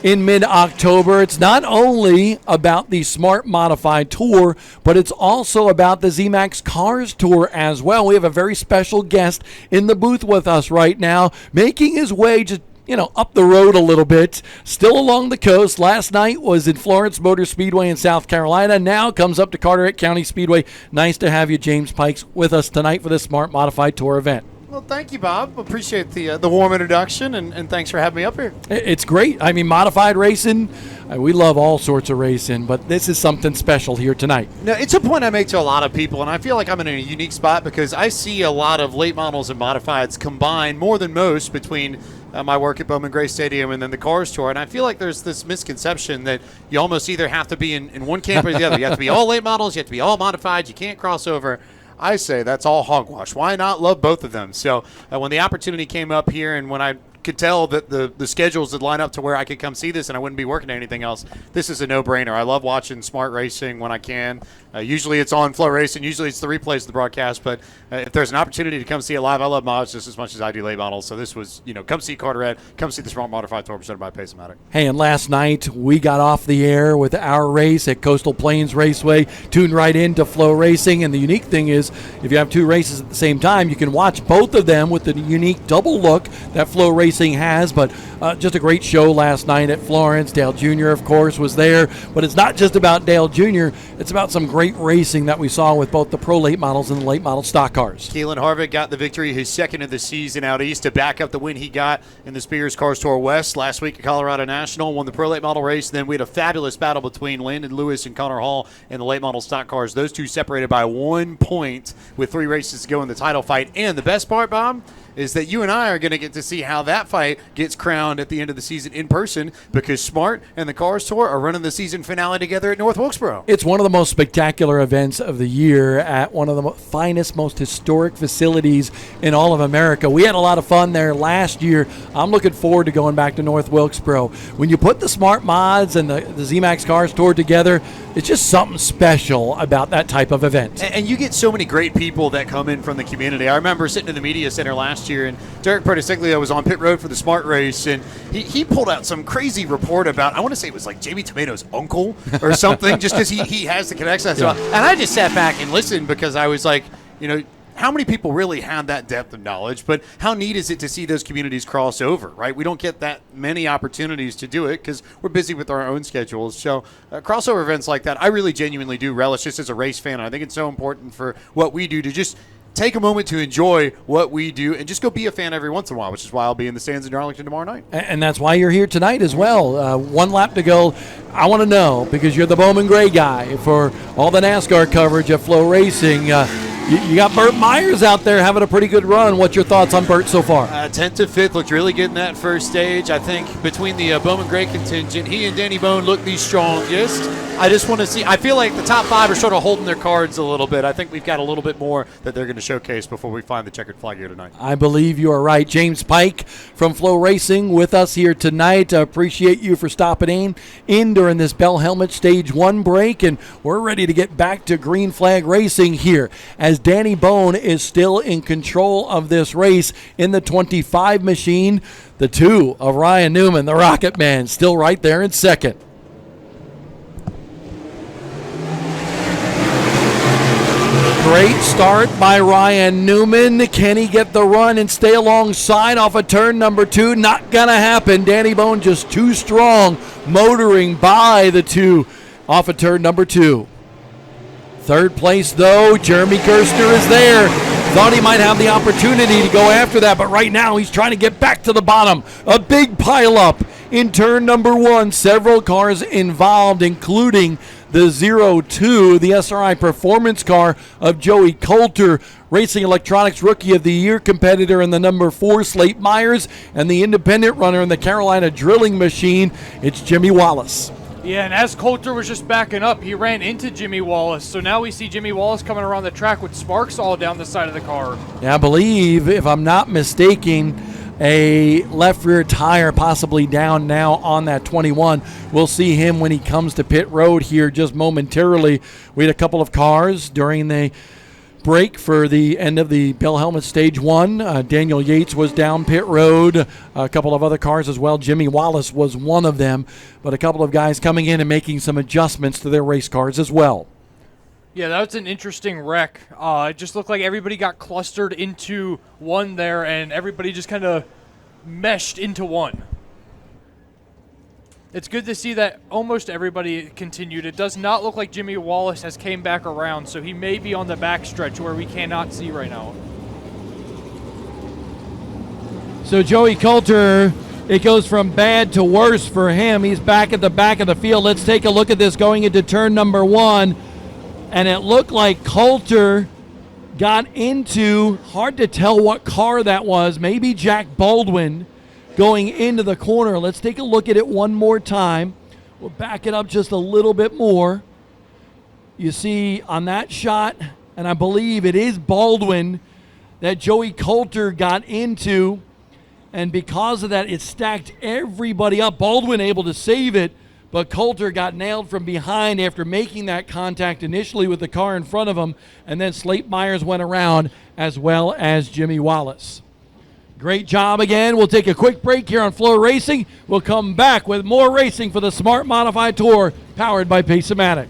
in mid-October, it's not only about the Smart Modified Tour, but it's also about the ZMAX Cars Tour as well. We have a very special guest in the booth with us right now, making his way just up the road a little bit, still along the coast. Last night was in Florence Motor Speedway in South Carolina. Now comes up to Carteret County Speedway. Nice to have you, James Pikes, with us tonight for the Smart Modified Tour event. Well, thank you, Bob. Appreciate the warm introduction, and thanks for having me up here. It's great. I mean, modified racing, we love all sorts of racing, but this is something special here tonight. No, it's a point I make to a lot of people, and I feel like I'm in a unique spot because I see a lot of late models and modifieds combined more than most between my work at Bowman Gray Stadium and then the Cars Tour. And I feel like there's this misconception that you almost either have to be in one camp or the other. You have to be all late models, you have to be all modified, you can't cross over. I say that's all hogwash. Why not love both of them? So when the opportunity came up here and when I could tell that the schedules would line up to where I could come see this and I wouldn't be working anything else, this is a no-brainer. I love watching smart racing when I can. Usually it's on Flow Racing. Usually it's the replays of the broadcast. But if there's an opportunity to come see it live, I love mods just as much as I do late models. So this was, come see Carteret, come see the Smart Modified Tour presented by Pace-O-Matic. Hey, and last night we got off the air with our race at Coastal Plains Raceway, tuned right into Flow Racing. And the unique thing is, if you have 2 races at the same time, you can watch both of them with the unique double look that Flow Racing has. But just a great show last night at Florence. Dale Jr., of course, was there. But it's not just about Dale Jr., it's about some great racing that we saw with both the pro late models and the late model stock cars. Keelan Harvick got the victory, his second of the season out east, to back up the win he got in the Spears Cars Tour West last week at Colorado National. Won the pro late model race. Then we had a fabulous battle between Landon Lewis and Connor Hall in the late model stock cars. Those two separated by 1 point with 3 races to go in the title fight. And the best part, Bob, is that you and I are going to get to see how that fight gets crowned at the end of the season in person, because Smart and the Cars Tour are running the season finale together at North Wilkesboro. It's one of the most spectacular events of the year at one of the finest, most historic facilities in all of America. We had a lot of fun there last year. I'm looking forward to going back to North Wilkesboro. When you put the Smart Mods and the ZMAX Cars Tour together, it's just something special about that type of event. And you get so many great people that come in from the community. I remember sitting in the media center last year, and Derek Pertisiglio was on pit road for the Smart race, and he pulled out some crazy report about, I want to say it was like Jamie Tomato's uncle or something, just because he has the connection. Yeah. And I just sat back and listened because I was like, how many people really have that depth of knowledge? But how neat is it to see those communities cross over, right? We don't get that many opportunities to do it because we're busy with our own schedules. So crossover events like that, I really genuinely do relish just as a race fan. I think it's so important for what we do to just take a moment to enjoy what we do and just go be a fan every once in a while, which is why I'll be in the stands in Darlington tomorrow night. And that's why you're here tonight as well. 1 lap to go. I want to know, because you're the Bowman Gray guy for all the NASCAR coverage at Flow Racing. You got Burt Myers out there having a pretty good run. What's your thoughts on Burt so far? 10th to 5th looked really good in that first stage. I think between the Bowman Gray contingent, he and Danny Bone look the strongest. I just want to see. I feel like the top 5 are sort of holding their cards a little bit. I think we've got a little bit more that they're going to showcase before we find the checkered flag here tonight. I believe you are right. James Pike from Flow Racing with us here tonight. Appreciate you for stopping in during this Bell Helmet Stage 1 break, and we're ready to get back to green flag racing here as Danny Bone is still in control of this race in the 25 machine. The 2 of Ryan Newman, the Rocket Man, still right there in second. Great start by Ryan Newman. Can he get the run and stay alongside off of turn number 2? Not going to happen. Danny Bone just too strong, motoring by the 2 off of turn number 2. Third place, though, Jeremy Gerstner is there. Thought he might have the opportunity to go after that, but right now he's trying to get back to the bottom. A big pileup in turn number 1. Several cars involved, including the 02, the SRI performance car of Joey Coulter, Racing Electronics Rookie of the Year competitor in the number 4, Slate Myers, and the independent runner in the Carolina Drilling Machine, it's Jimmy Wallace. Yeah, and as Coulter was just backing up, he ran into Jimmy Wallace. So now we see Jimmy Wallace coming around the track with sparks all down the side of the car. Yeah, I believe, if I'm not mistaken, a left rear tire possibly down now on that 21. We'll see him when he comes to pit road here just momentarily. We had a couple of cars during the break for the end of the Bell Helmet Stage 1. Daniel Yates was down pit road. A couple of other cars as well. Jimmy Wallace was one of them. But a couple of guys coming in and making some adjustments to their race cars as well. Yeah, that was an interesting wreck. It just looked like everybody got clustered into one there, and everybody just kind of meshed into one. It's good to see that almost everybody continued. It does not look like Jimmy Wallace has came back around, so he may be on the backstretch where we cannot see right now. So Joey Coulter, it goes from bad to worse for him. He's back at the back of the field. Let's take a look at this going into turn number 1. And it looked like Coulter got into, hard to tell what car that was, maybe Jack Baldwin going into the corner. Let's take a look at it one more time. We'll back it up just a little bit more. You see on that shot, and I believe it is Baldwin that Joey Coulter got into, and because of that, it stacked everybody up. Baldwin able to save it, but Coulter got nailed from behind after making that contact initially with the car in front of him, and then Slate Myers went around as well as Jimmy Wallace. Great job again. We'll take a quick break here on Flow Racing. We'll come back with more racing for the Smart Modified Tour powered by Pace-O-Matic.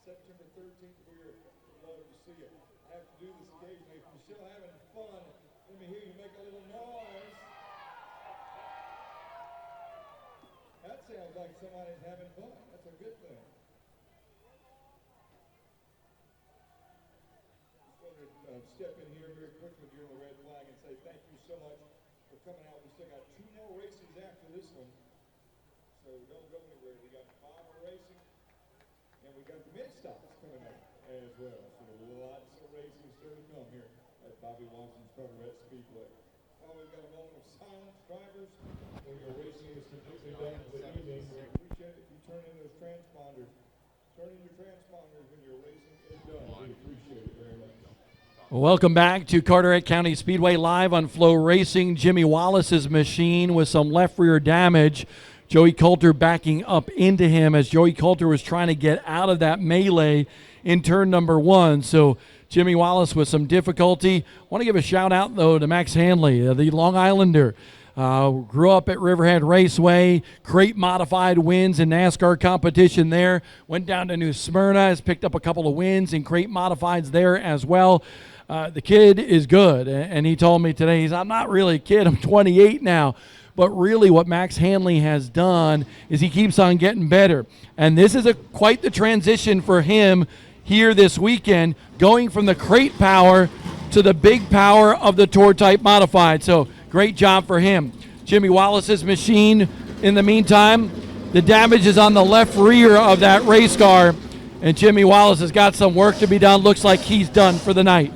September 13th, we're love to see you. I have to do this occasionally. If you're still having fun, let me hear you make a little noise. That sounds like somebody's having fun. That's a good thing. Just wanted to step in here very quickly during the red flag and say thank you so much for coming out. We still got 2 more races after this one, so don't go anywhere. We got 5 more racing. And we got the mid-stops coming up as well. So lots of racing still to come here at Bobby Watson's Carteret Speedway. While we've got a moment of silence, drivers, when your racing is completely done for the evening, we appreciate it if you turn in those transponders. Turn in your transponders when your racing is done. We appreciate it very much. Welcome back to Carteret County Speedway live on Flow Racing. Jimmy Wallace's machine with some left rear damage. Joey Coulter backing up into him as Joey Coulter was trying to get out of that melee in turn number 1. So Jimmy Wallace with some difficulty. Want to give a shout out, though, to Max Hanley, the Long Islander. Grew up at Riverhead Raceway, crate modified wins in NASCAR competition there. Went down to New Smyrna, has picked up a couple of wins in crate modifieds there as well. The kid is good, and he told me today, I'm not really a kid, I'm 28 now. But really what Max Hanley has done is he keeps on getting better. And this is quite the transition for him here this weekend, going from the crate power to the big power of the Tour Type Modified. So great job for him. Jimmy Wallace's machine, in the meantime, the damage is on the left rear of that race car, and Jimmy Wallace has got some work to be done. Looks like he's done for the night.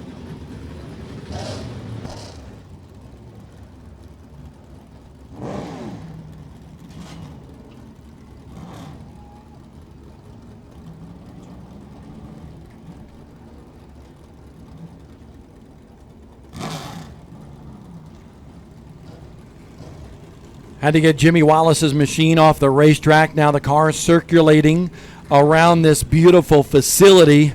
Had to get Jimmy Wallace's machine off the racetrack. Now the car is circulating around this beautiful facility.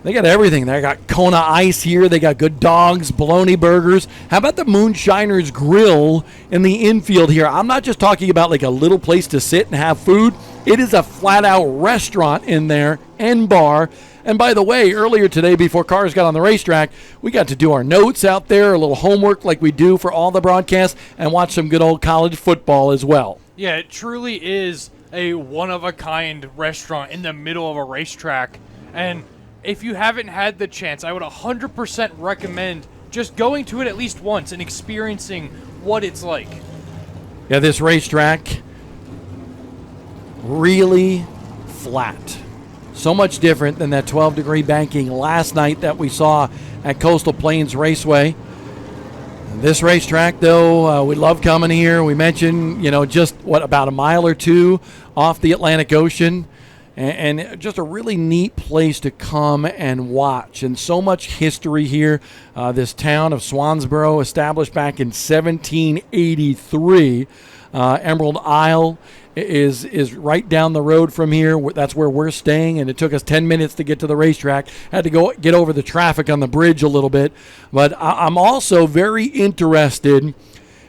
They got everything. They got Kona Ice here. They got good dogs, bologna burgers. How about the Moonshiners Grill in the infield here? I'm not just talking about like a little place to sit and have food. It is a flat-out restaurant in there and bar. And by the way, earlier today, before cars got on the racetrack, we got to do our notes out there, a little homework like we do for all the broadcasts, and watch some good old college football as well. Yeah, it truly is a one-of-a-kind restaurant in the middle of a racetrack. And if you haven't had the chance, I would 100% recommend just going to it at least once and experiencing what it's like. Yeah, this racetrack, really flat. So much different than that 12-degree banking last night that we saw at Coastal Plains Raceway. This racetrack, though, we love coming here. We mentioned, just, about a mile or two off the Atlantic Ocean. And just a really neat place to come and watch. And so much history here. This town of Swansboro, established back in 1783. Emerald Isle is right down the road from here. That's where we're staying, and it took us 10 minutes to get to the racetrack. Had to go get over the traffic on the bridge a little bit. But I'm also very interested.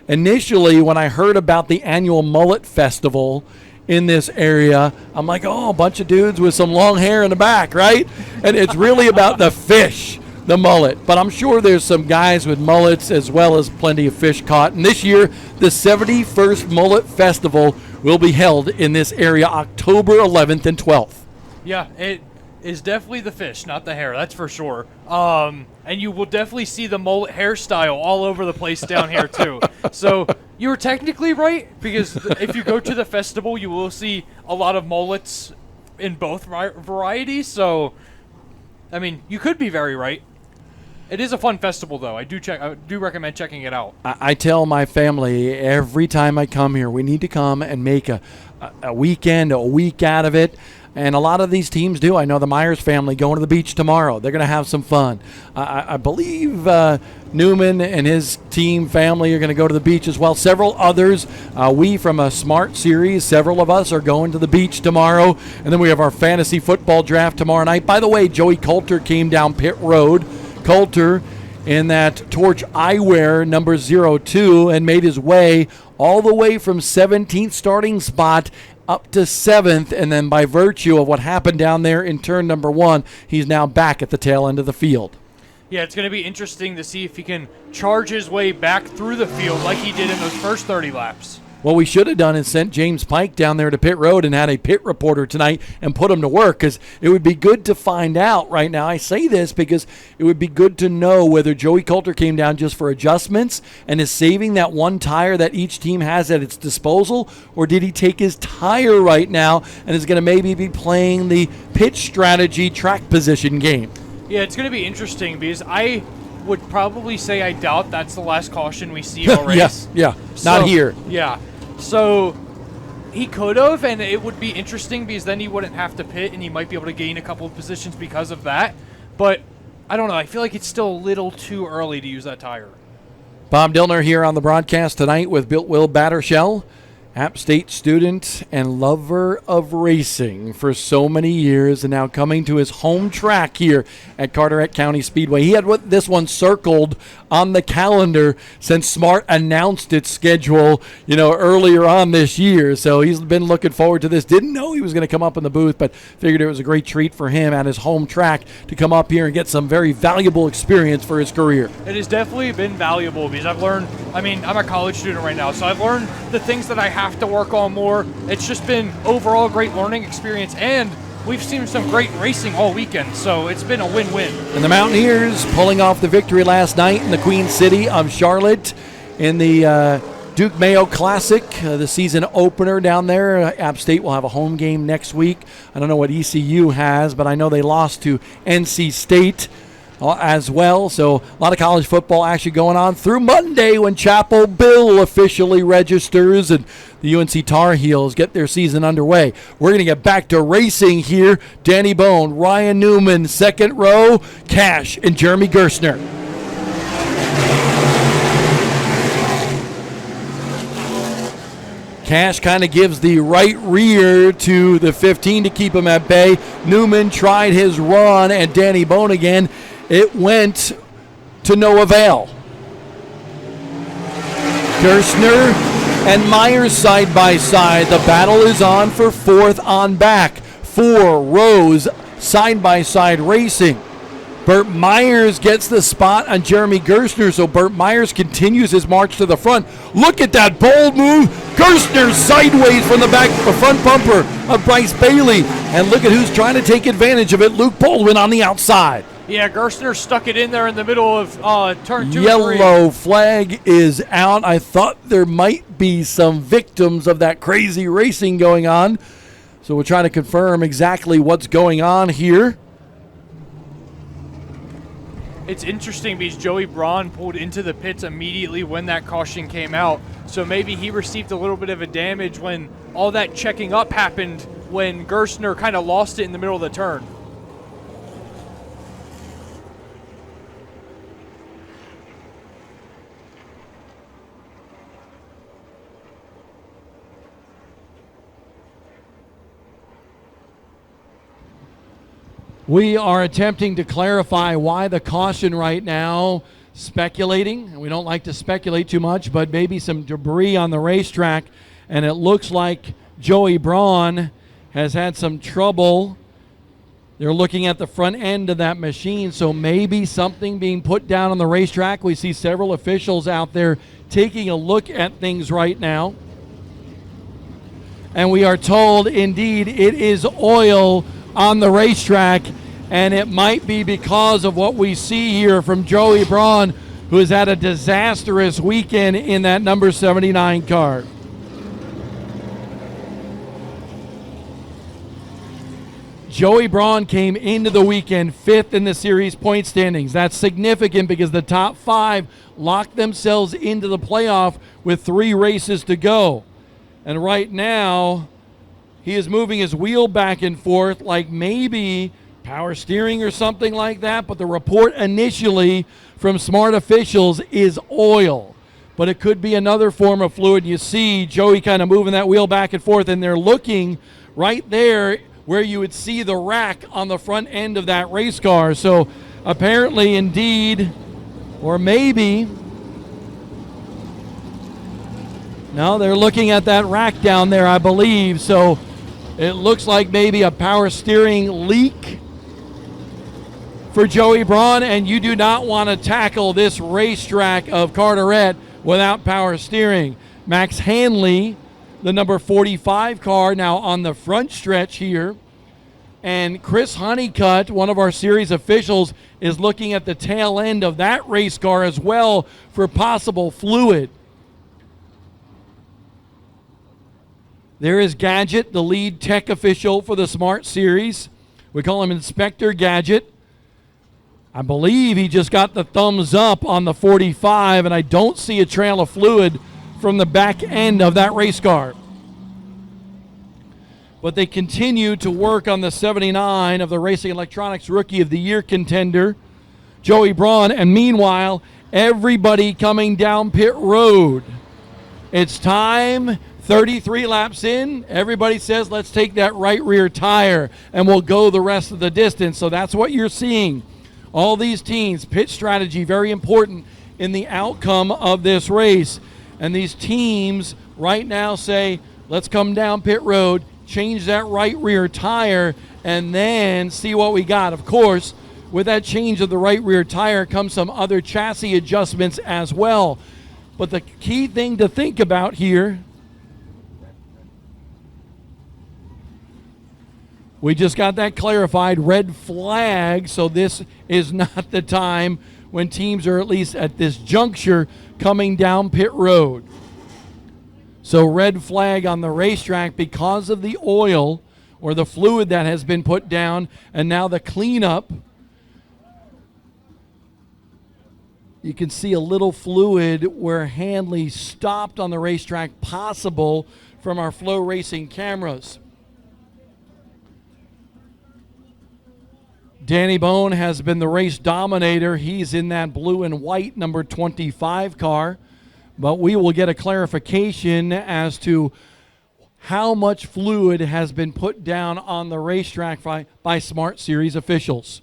Initially, when I heard about the annual Mullet Festival in this area, I'm like, a bunch of dudes with some long hair in the back, right? And it's really about the fish, the mullet. But I'm sure there's some guys with mullets as well as plenty of fish caught. And this year, the 71st Mullet Festival will be held in this area October 11th and 12th. Yeah, it is definitely the fish, not the hair, that's for sure. And you will definitely see the mullet hairstyle all over the place down here, too. So you were technically right, because if you go to the festival, you will see a lot of mullets in both varieties. So, I mean, you could be very right. It is a fun festival, though. I do recommend checking it out. I tell my family every time I come here, we need to come and make a weekend, a week out of it. And a lot of these teams do. I know the Myers family going to the beach tomorrow. They're going to have some fun. I believe Newman and his team family are going to go to the beach as well. Several others. We from a Smart Series, several of us are going to the beach tomorrow. And then we have our fantasy football draft tomorrow night. By the way, Joey Coulter came down pit road. Coulter in that Torch Eyewear number 02 and made his way all the way from 17th starting spot up to 7th, and then by virtue of what happened down there in turn number 1, he's now back at the tail end of the field. Yeah, it's going to be interesting to see if he can charge his way back through the field like he did in those first 30 laps. What we should have done is sent James Pike down there to pit road and had a pit reporter tonight and put him to work, because it would be good to find out right now. I say this because it would be good to know whether Joey Coulter came down just for adjustments and is saving that one tire that each team has at its disposal, or did he take his tire right now and is going to maybe be playing the pitch strategy track position game. Yeah, it's going to be interesting because I would probably say I doubt that's the last caution we see all race. Yeah, not here. Yeah. So he could have, and it would be interesting because then he wouldn't have to pit and he might be able to gain a couple of positions because of that. But I don't know. I feel like it's still a little too early to use that tire. Bob Dillner here on the broadcast tonight with Will Battershell, App State student and lover of racing for so many years, and now coming to his home track here at Carteret County Speedway. He had this one circled on the calendar since Smart announced its schedule, earlier on this year. So he's been looking forward to this. Didn't know he was going to come up in the booth, but figured it was a great treat for him at his home track to come up here and get some very valuable experience for his career. It has definitely been valuable because I've learned, I'm a college student right now, so I've learned the things that I have to work on more. It's just been overall a great learning experience, and we've seen some great racing all weekend, so it's been a win-win. And the Mountaineers pulling off the victory last night in the Queen City of Charlotte in the Duke Mayo Classic, the season opener down there. App State will have a home game next week. I don't know what ECU has, but I know they lost to NC State as well. So a lot of college football action going on through Monday when Chapel Bill officially registers and the UNC Tar Heels get their season underway. We're going to get back to racing here. Danny Bone, Ryan Newman, second row, Cash, and Jeremy Gerstner. Cash kind of gives the right rear to the 15 to keep him at bay. Newman tried his run, and Danny Bone again. It went to no avail. Gerstner and Myers side by side. The battle is on for fourth on back. 4 rows side by side racing. Burt Myers gets the spot on Jeremy Gerstner, so Burt Myers continues his march to the front. Look at that bold move. Gerstner sideways from the front bumper of Bryce Bailey. And look at who's trying to take advantage of it. Luke Baldwin on the outside. Yeah, Gerstner stuck it in there in the middle of turn 2 Yellow flag is out. I thought there might be some victims of that crazy racing going on. So we're trying to confirm exactly what's going on here. It's interesting because Joey Braun pulled into the pits immediately when that caution came out. So maybe he received a little bit of a damage when all that checking up happened when Gerstner kind of lost it in the middle of the turn. We are attempting to clarify why the caution right now, speculating, and we don't like to speculate too much, but maybe some debris on the racetrack, and it looks like Joey Braun has had some trouble. They're looking at the front end of that machine, so maybe something being put down on the racetrack. We see several officials out there taking a look at things right now. And we are told, indeed, it is oil on the racetrack, and it might be because of what we see here from Joey Braun, who has had a disastrous weekend in that number 79 car. Joey Braun came into the weekend 5th in the series point standings. That's significant because the top 5 locked themselves into the playoff with 3 races to go. And right now, he is moving his wheel back and forth like maybe power steering or something like that, but the report initially from smart officials is oil. But it could be another form of fluid. You see Joey kind of moving that wheel back and forth, and they're looking right there where you would see the rack on the front end of that race car. So apparently, indeed, or maybe, no, they're looking at that rack down there, I believe. So it looks like maybe a power steering leak for Joey Braun, and you do not want to tackle this racetrack of Carteret without power steering. Max Hanley, the number 45 car, now on the front stretch here. And Chris Honeycutt, one of our series officials, is looking at the tail end of that race car as well for possible fluid. There is Gadget, the lead tech official for the Smart Series. We call him Inspector Gadget. I believe he just got the thumbs up on the 45, and I don't see a trail of fluid from the back end of that race car. But they continue to work on the 79 of the Racing Electronics Rookie of the Year contender, Joey Braun, and meanwhile, everybody coming down pit road. It's time, 33 laps in. Everybody says, let's take that right rear tire, and we'll go the rest of the distance. So that's what you're seeing. All these teams, pit strategy, very important in the outcome of this race. And these teams right now say, let's come down pit road, change that right rear tire, and then see what we got. Of course, with that change of the right rear tire comes some other chassis adjustments as well. But the key thing to think about here, we just got that clarified, red flag, so this is not the time when teams are at least at this juncture coming down pit road. So red flag on the racetrack because of the oil or the fluid that has been put down, and now the cleanup. You can see a little fluid where Hanley stopped on the racetrack, possible from our Flow Racing cameras. Danny Bone has been the race dominator. He's in that blue and white number 25 car. But we will get a clarification as to how much fluid has been put down on the racetrack by Smart Series officials.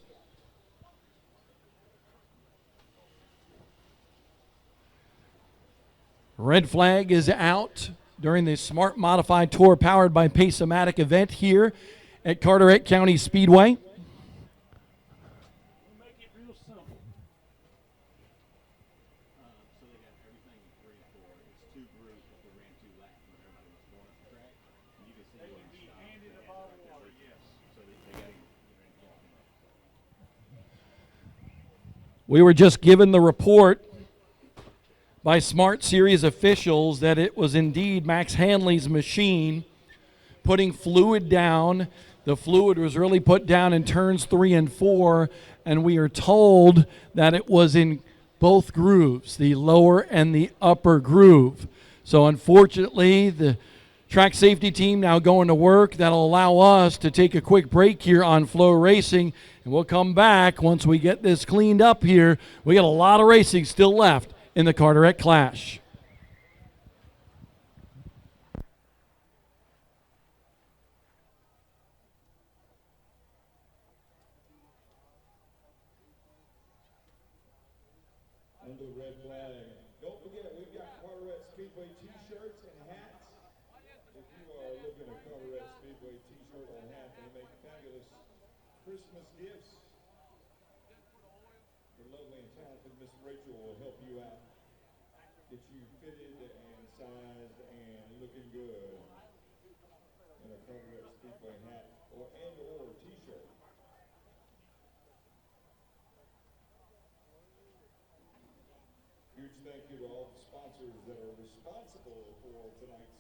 Red flag is out during the Smart Modified Tour powered by Pace-O-Matic event here at Carteret County Speedway. We were just given the report by Smart Series officials that it was indeed Max Hanley's machine putting fluid down. The fluid was really put down in turns 3 and 4, and we are told that it was in both grooves, the lower and the upper groove. So unfortunately, the track safety team now going to work. That'll allow us to take a quick break here on Flow Racing, and we'll come back once we get this cleaned up here. We got a lot of racing still left in the Carteret Clash. Under the red flag. Don't forget, we've got Carteret Speedway t-shirts and hats. If you are looking at Carteret Speedway t-shirt or hat, they make fabulous Christmas gifts. The lovely and talented Miss Rachel will help you out. Get you fitted and sized and looking good in a Carteret Speedway hat or t-shirt. Huge thank you to all the sponsors that are responsible for tonight's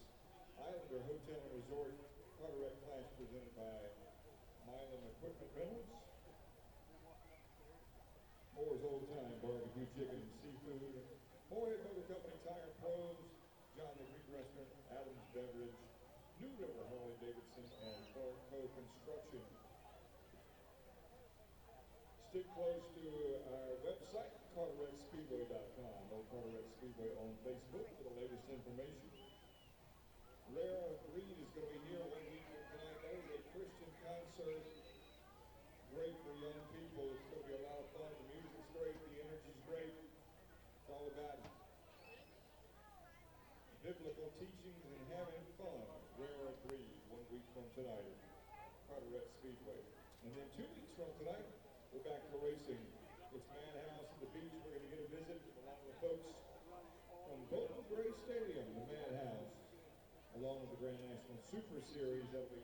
Islander Hotel and Resort Carteret Clash presented by Milan Equipment Rentals, Moore's Old Time Barbecue Chicken and Seafood, Moorhead Motor Company Tire Pros, John the Greek Restaurant, Adams Beverage, New River Harley Davidson, and Clark Co Construction. Stick close to our website, CarteretSpeedway.com, or Carteret Speedway on Facebook for the latest information. Rare Breed is going to be here 1 week from tonight. That is a Christian concert. Great for young people. It's going to be a lot of fun. The music's great. The energy's great. It's all about biblical teachings and having fun. Rare Breed 1 week from tonight at Carteret Speedway. And then 2 weeks from tonight, we're back to racing. It's Madhouse at the beach. We're going to get a visit from a lot of the folks from Bowman Gray Stadium, the Madhouse, along with the Grand National Super Series. That'll be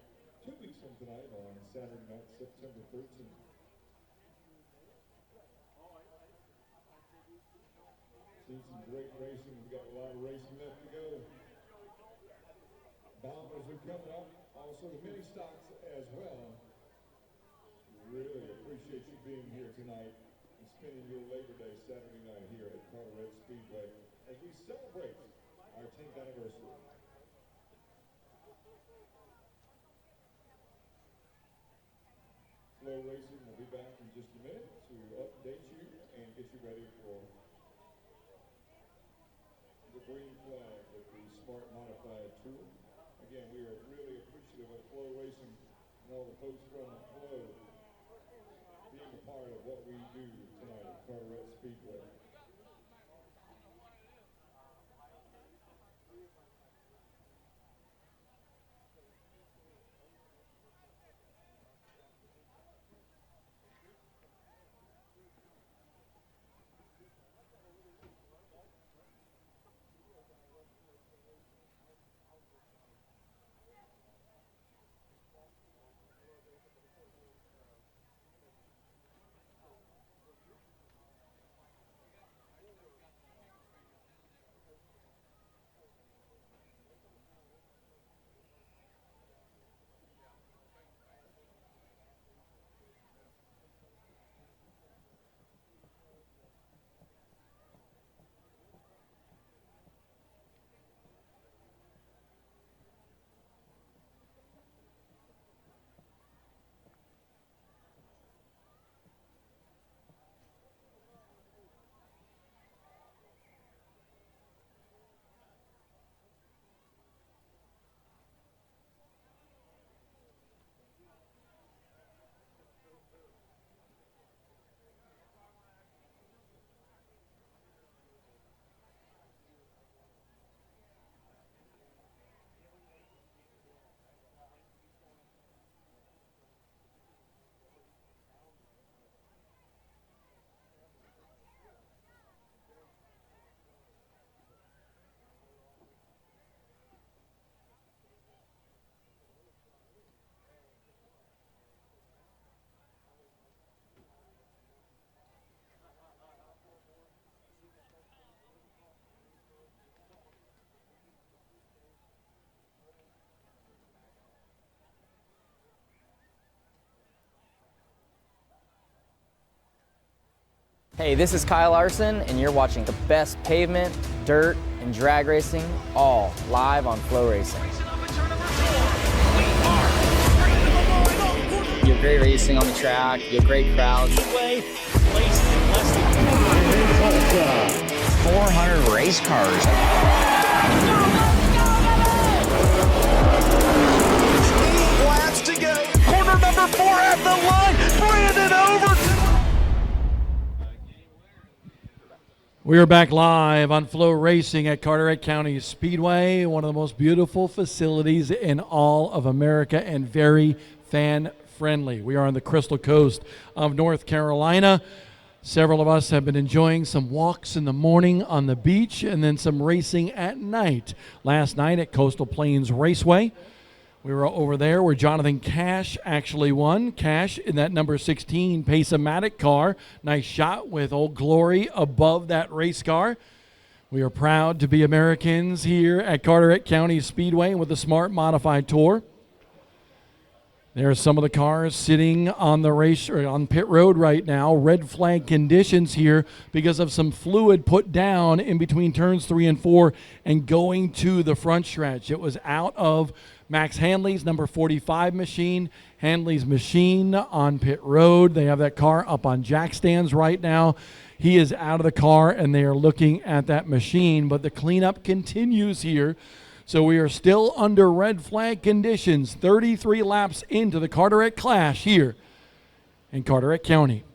2 weeks from tonight on Saturday night, September 13th. Seen some great racing. We've got a lot of racing left to go. Bombers are coming up. Also the mini stocks as well. Really appreciate you being here tonight spending your Labor Day Saturday night here at Carteret Speedway as we celebrate our 10th anniversary. Flow Racing will be back in just a minute to update you and get you ready for the green flag of the Smart Modified Tour. Again, we are really appreciative of Flow Racing and all the folks from Flow being a part of what we do tonight at Carteret Speedway. Hey, this is Kyle Larson, and you're watching the best pavement, dirt, and drag racing, all live on Flow Racing. You have great racing on the track, you have great crowds. 400 race cars. Laps to go. Corner number 4 at the line. Brandon Overton. We are back live on Flow Racing at Carteret County Speedway, one of the most beautiful facilities in all of America and very fan-friendly. We are on the Crystal Coast of North Carolina. Several of us have been enjoying some walks in the morning on the beach and then some racing at night. Last night at Coastal Plains Raceway, we were over there where Jonathan Cash actually won. Cash in that number 16 Pace-O-Matic car. Nice shot with Old Glory above that race car. We are proud to be Americans here at Carteret County Speedway with the Smart Modified Tour. There are some of the cars sitting on the race or on pit road right now. Red flag conditions here because of some fluid put down in between turns 3 and 4 and going to the front stretch. It was out of Max Handley's number 45 machine, Handley's machine on pit road. They have that car up on jack stands right now. He is out of the car and they are looking at that machine, but the cleanup continues here. So we are still under red flag conditions, 33 laps into the Carteret Clash here in Carteret County.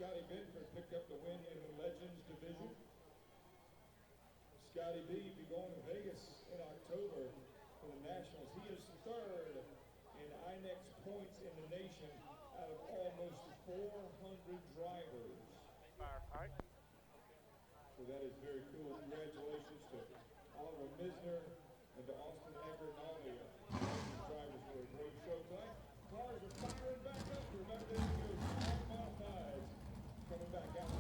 Scotty Bedford picked up the win in the Legends division. Scotty B be going to Vegas in October for the Nationals. He is third in INEX points in the nation out of almost 400 drivers. So that is very cool. Congratulations to Oliver Misner and to Austin Eckert and all the drivers for a great show tonight. Cars are firing back up. Remember, this is modifieds coming back out.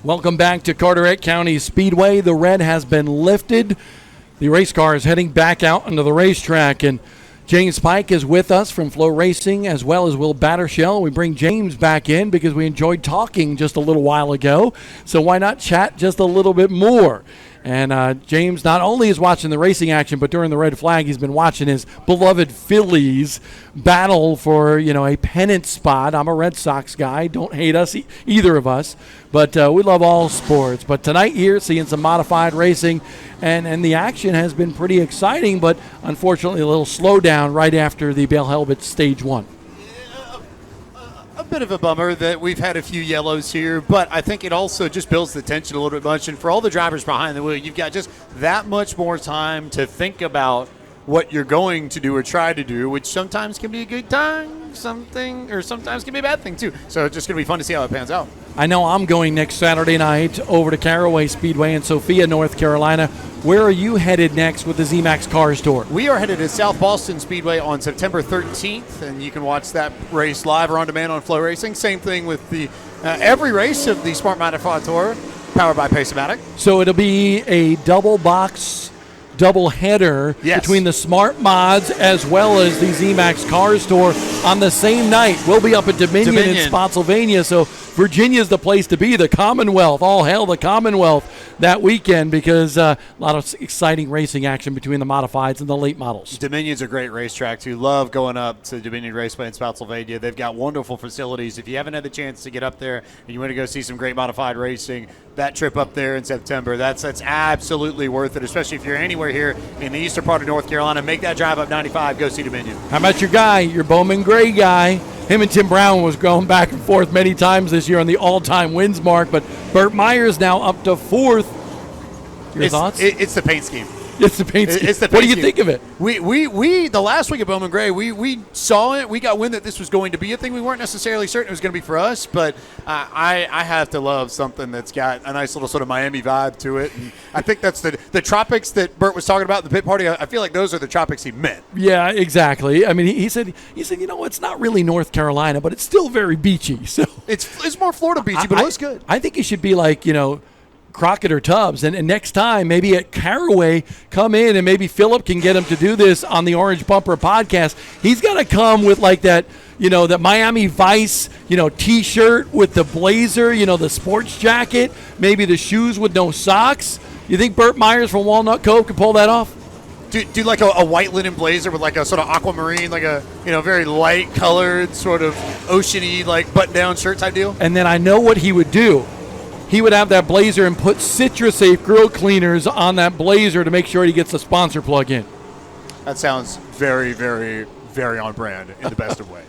Welcome back to Carteret County Speedway. The red has been lifted. The race car is heading back out onto the racetrack, and James Pike is with us from Flow Racing, as well as Will Battershell. We bring James back in because we enjoyed talking just a little while ago, so why not chat just a little bit more? And James not only is watching the racing action, but during the red flag, he's been watching his beloved Phillies battle for, a pennant spot. I'm a Red Sox guy. Don't hate us, either of us. But we love all sports. But tonight here, seeing some modified racing, and the action has been pretty exciting, but unfortunately a little slowdown right after the Bale Helmet Stage 1. A bit of a bummer that we've had a few yellows here, but I think it also just builds the tension a little bit much. And for all the drivers behind the wheel, you've got just that much more time to think about what you're going to do or try to do, which sometimes can be a good time, sometimes can be a bad thing too. So it's just going to be fun to see how it pans out. I know I'm going next Saturday night over to Caraway Speedway in Sophia, North Carolina. Where are you headed next with the ZMAX Cars Tour? We are headed to South Boston Speedway on September 13th, and you can watch that race live or on demand on Flow Racing. Same thing with the every race of the Smart Modified Tour, powered by Pacematic. So it'll be a double header between the Smart Mods as well as the ZMAX Cars Tour on the same night. We'll be up at Dominion in Spotsylvania, so Virginia's the place to be, the Commonwealth. All hail the Commonwealth that weekend, because a lot of exciting racing action between the modifieds and the late models. Dominion's a great racetrack, too. Love going up to Dominion Raceway in Spotsylvania. They've got wonderful facilities. If you haven't had the chance to get up there and you want to go see some great modified racing, that trip up there in September, that's absolutely worth it, especially if you're anywhere here in the eastern part of North Carolina. Make that drive up 95, go see Dominion. How about your guy, your Bowman Gray guy? Him and Tim Brown was going back and forth many times this year on the all-time wins mark, but Burt Myers now up to fourth. Your thoughts? It's the paint scheme. It's the paint scheme. It's the paint what do you scheme. think of it? We the last week of Bowman Gray, we saw it. We got wind that this was going to be a thing. We weren't necessarily certain it was going to be for us, but I have to love something that's got a nice little sort of Miami vibe to it. And I think that's the tropics that Burt was talking about in the pit party. I feel like those are the tropics he meant. Yeah, exactly. I mean, he said, it's not really North Carolina, but it's still very beachy. So it's more Florida beachy, but it looks good. I think it should be like, Crockett or Tubbs, and next time maybe at Caraway, come in and maybe Philip can get him to do this on the Orange Bumper podcast. He's got to come with like that, that Miami Vice, T-shirt with the blazer, the sports jacket, maybe the shoes with no socks. You think Burt Myers from Walnut Cove can pull that off? Do like a white linen blazer with like a sort of aquamarine, like a very light colored sort of oceany like button down shirt type deal. And then I know what he would do. He would have that blazer and put CitraSafe grill cleaners on that blazer to make sure he gets the sponsor plug in. That sounds very, very, very on brand in the best of ways.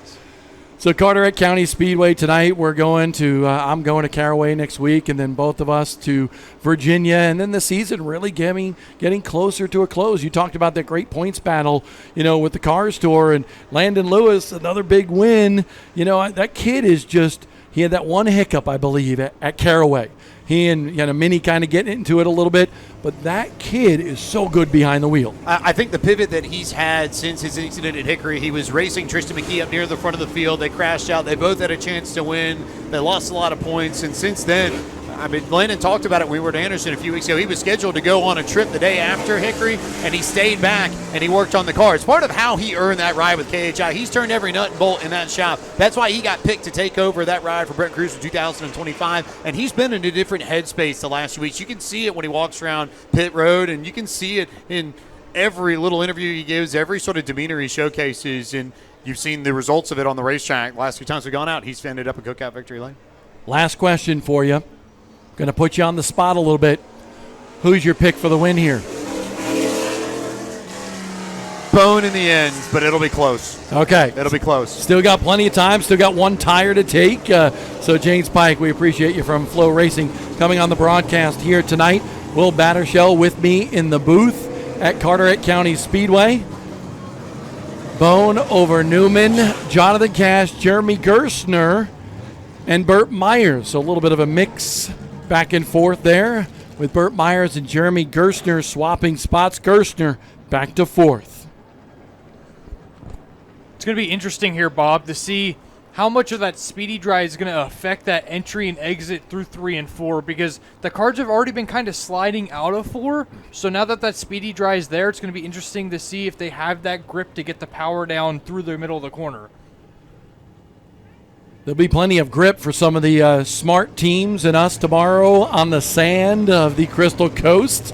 So Carteret County Speedway tonight, we're going to, I'm going to Caraway next week, and then both of us to Virginia, and then the season really getting closer to a close. You talked about that great points battle, with the Cars Tour, and Landon Lewis, another big win. That kid is just, he had that one hiccup, I believe, at Caraway. He and Minnie kind of getting into it a little bit, but that kid is so good behind the wheel. I think the pivot that he's had since his incident at Hickory, he was racing Tristan McKee up near the front of the field. They crashed out. They both had a chance to win. They lost a lot of points, and since then, I mean, Landon talked about it when we were at Anderson a few weeks ago. He was scheduled to go on a trip the day after Hickory, and he stayed back and he worked on the car. It's part of how he earned that ride with KHI. He's turned every nut and bolt in that shop. That's why he got picked to take over that ride for Brent Cruz in 2025, and he's been in a different headspace the last few weeks. You can see it when he walks around pit road, and you can see it in every little interview he gives, every sort of demeanor he showcases, and you've seen the results of it on the racetrack. Last few times we've gone out, he's ended up a Cookout victory lane. Last question for you. Going to put you on the spot a little bit. Who's your pick for the win here? Bone in the end, but it'll be close. Okay. It'll be close. Still got plenty of time. Still got one tire to take. So James Pike, we appreciate you from Flow Racing coming on the broadcast here tonight. Will Battershell with me in the booth at Carteret County Speedway. Bone over Newman, Jonathan Cash, Jeremy Gerstner, and Burt Myers. So a little bit of a mix back and forth there with Burt Myers and Jeremy Gerstner swapping spots. Gerstner back to fourth. It's going to be interesting here, Bob, to see how much of that speedy dry is going to affect that entry and exit through 3 and 4, because the cards have already been kind of sliding out of 4. So now that speedy dry is there, it's going to be interesting to see if they have that grip to get the power down through the middle of the corner. There'll be plenty of grip for some of the smart teams and us tomorrow on the sand of the Crystal Coast.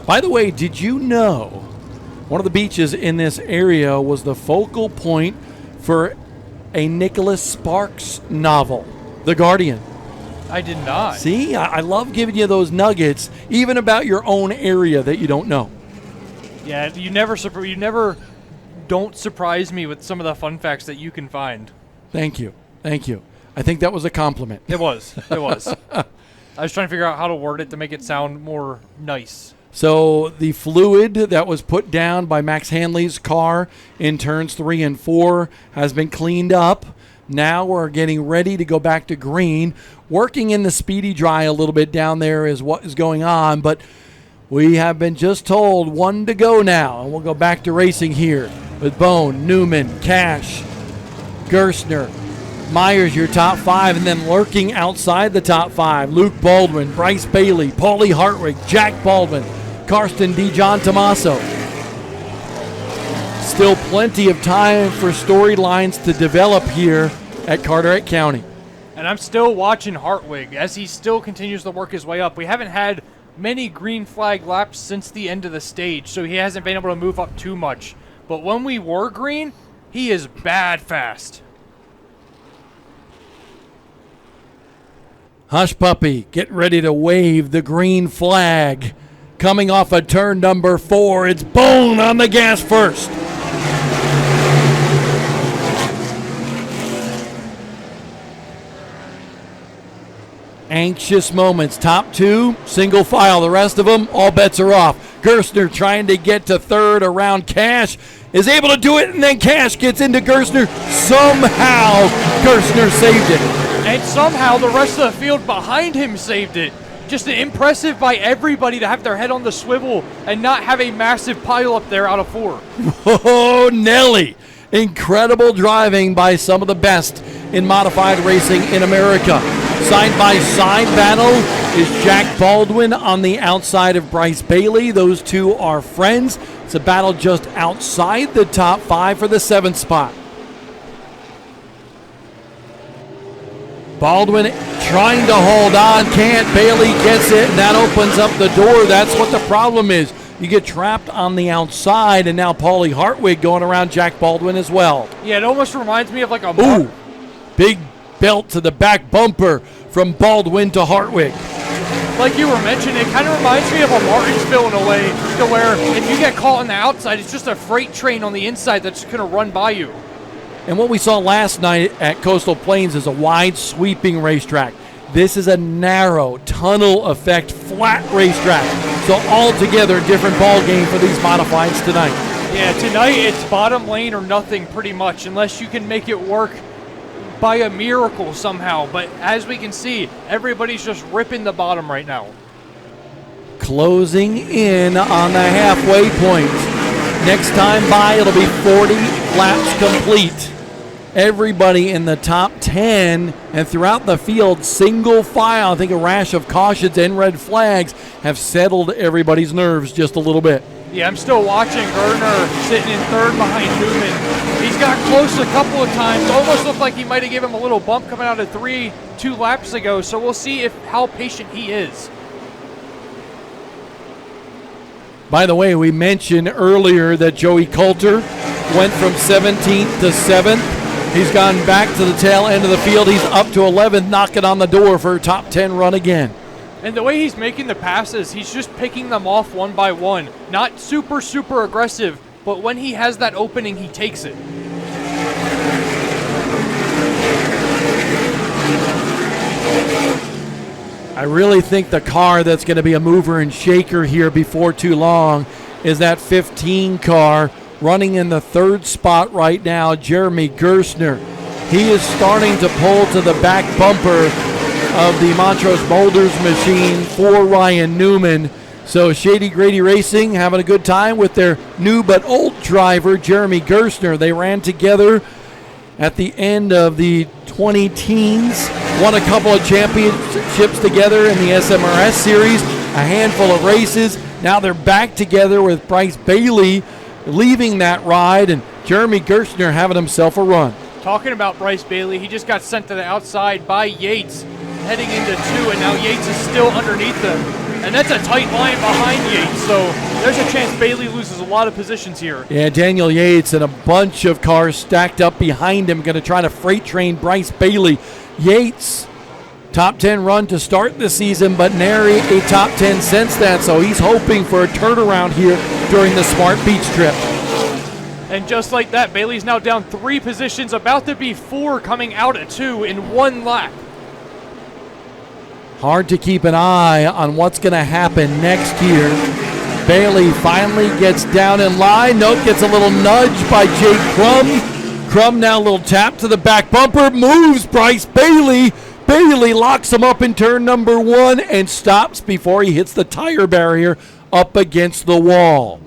By the way, did you know one of the beaches in this area was the focal point for a Nicholas Sparks novel, The Guardian? I did not. See, I love giving you those nuggets, even about your own area that you don't know. Yeah, you never don't surprise me with some of the fun facts that you can find. Thank you. Thank you. I think that was a compliment. It was. It was. I was trying to figure out how to word it to make it sound more nice. So the fluid that was put down by Max Hanley's car in turns 3 and 4 has been cleaned up. Now we're getting ready to go back to green. Working in the speedy dry a little bit down there is what is going on, but we have been just told 1 to go now, and we'll go back to racing here with Bone, Newman, Cash, Gerstner, Myers, your top 5, and then lurking outside the top 5, Luke Baldwin, Bryce Bailey, Paulie Hartwig, Jack Baldwin, Karsten John Tomaso. Still plenty of time for storylines to develop here at Carteret County. And I'm still watching Hartwig as he still continues to work his way up. We haven't had many green flag laps since the end of the stage, so he hasn't been able to move up too much. But when we were green, he is bad fast. Hush Puppy, get ready to wave the green flag. Coming off of turn number 4, it's Bone on the gas first. Anxious moments. Top 2, single file. The rest of them, all bets are off. Gerstner trying to get to third around Cash. Is able to do it, and then Cash gets into Gerstner. Somehow, Gerstner saved it. And somehow the rest of the field behind him saved it. Just impressive by everybody to have their head on the swivel and not have a massive pile up there out of 4. Oh, Nelly. Incredible driving by some of the best in modified racing in America. Side-by-side battle is Jack Baldwin on the outside of Bryce Bailey. Those two are friends. It's a battle just outside the top 5 for the 7th spot. Baldwin trying to hold on, can't. Bailey gets it, and that opens up the door. That's what the problem is. You get trapped on the outside, and now Paulie Hartwig going around Jack Baldwin as well. Yeah, it almost reminds me of like a... Ooh, big belt to the back bumper from Baldwin to Hartwig. Like you were mentioning, it kind of reminds me of a Martinsville in a way, to where if you get caught on the outside, it's just a freight train on the inside that's going to run by you. And what we saw last night at Coastal Plains is a wide sweeping racetrack. This is a narrow tunnel effect flat racetrack. So altogether a different ball game for these modifieds tonight. Yeah, tonight it's bottom lane or nothing pretty much, unless you can make it work by a miracle somehow. But as we can see, everybody's just ripping the bottom right now. Closing in on the halfway point. Next time by, it'll be 40 laps complete. Everybody in the top 10 10, and throughout the field, single file. I think a rash of cautions and red flags have settled everybody's nerves just a little bit. Yeah, I'm still watching Gardner sitting in third behind Newman. He's got close a couple of times. Almost looked like he might have given him a little bump coming out of 2 laps ago. So we'll see how patient he is. By the way, we mentioned earlier that Joey Coulter went from 17th to 7th. He's gone back to the tail end of the field. He's up to 11th, knocking on the door for a top 10 run again. And the way he's making the passes, he's just picking them off one by one. Not super, super aggressive, but when he has that opening, he takes it. I really think the car that's going to be a mover and shaker here before too long is that 15 car running in the 3rd spot right now, Jeremy Gerstner. He is starting to pull to the back bumper of the Montrose Boulders machine for Ryan Newman. So Shady Grady Racing having a good time with their new but old driver, Jeremy Gerstner. They ran together at the end of the 20-teens, won a couple of championships together in the SMRS series, a handful of races. Now they're back together with Bryce Bailey leaving that ride, and Jeremy Gerstner having himself a run. Talking about Bryce Bailey, he just got sent to the outside by Yates heading into 2, and now Yates is still underneath them. And that's a tight line behind Yates, so there's a chance Bailey loses a lot of positions here. Yeah, Daniel Yates and a bunch of cars stacked up behind him going to try to freight train Bryce Bailey. Yates, top 10 run to start the season, but nary a top 10 since that, so he's hoping for a turnaround here during the Smart Beach trip. And just like that, Bailey's now down 3 positions, about to be 4 coming out at 2 in 1 lap. Hard to keep an eye on what's going to happen next year. Bailey finally gets down in line. Nope, gets a little nudge by Jake Crum. Crum now a little tap to the back bumper, moves Bryce Bailey. Bailey locks him up in turn number 1 and stops before he hits the tire barrier up against the wall.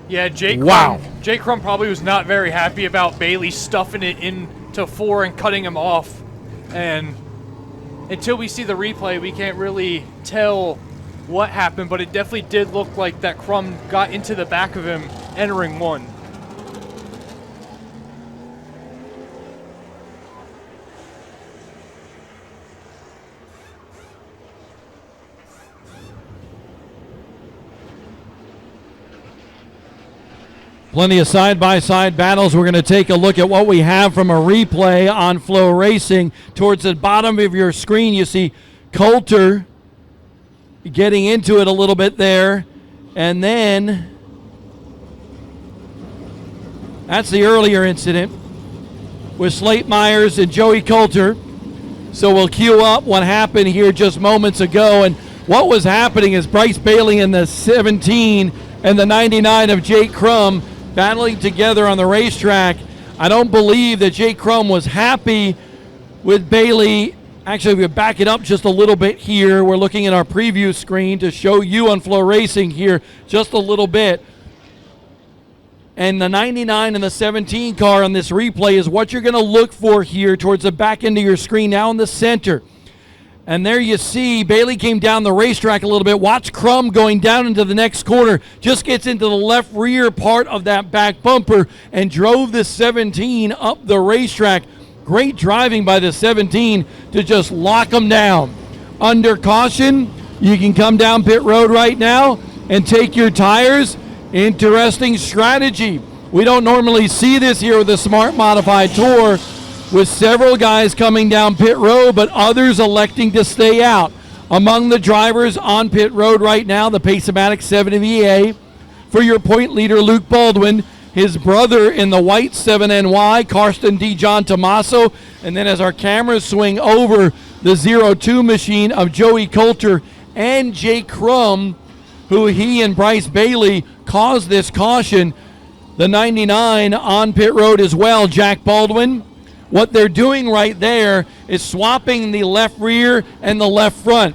Yeah, Jake Crum probably was not very happy about Bailey stuffing it into 4 and cutting him off. And until we see the replay, we can't really tell what happened, but it definitely did look like that Crum got into the back of him entering 1. Plenty of side-by-side battles. We're going to take a look at what we have from a replay on Flow Racing. Towards the bottom of your screen, you see Coulter getting into it a little bit there. And then that's the earlier incident with Slate Myers and Joey Coulter. So we'll cue up what happened here just moments ago. And what was happening is Bryce Bailey in the 17 and the 99 of Jake Crum battling together on the racetrack. I don't believe that Jake Crum was happy with Bailey. Actually, if we back it up just a little bit here, we're looking at our preview screen to show you on Flow Racing here just a little bit. And the 99 and the 17 car on this replay is what you're going to look for here towards the back end of your screen now in the center. And there you see Bailey came down the racetrack a little bit. Watch Crum going down into the next corner. Just gets into the left rear part of that back bumper and drove the 17 up the racetrack. Great driving by the 17 to just lock them down. Under caution, you can come down pit road right now and take your tires. Interesting strategy. We don't normally see this here with the Smart Modified Tour, with several guys coming down pit road, but others electing to stay out. Among the drivers on pit road right now, the Pace-O-Matic 70VA. For your point leader, Luke Baldwin. His brother in the white 7NY, Karsten D. John Tomaso. And then as our cameras swing over, the 02 machine of Joey Coulter and Jake Crum, who he and Bryce Bailey caused this caution. The 99 on pit road as well, Jack Baldwin. What they're doing right there is swapping the left rear and the left front.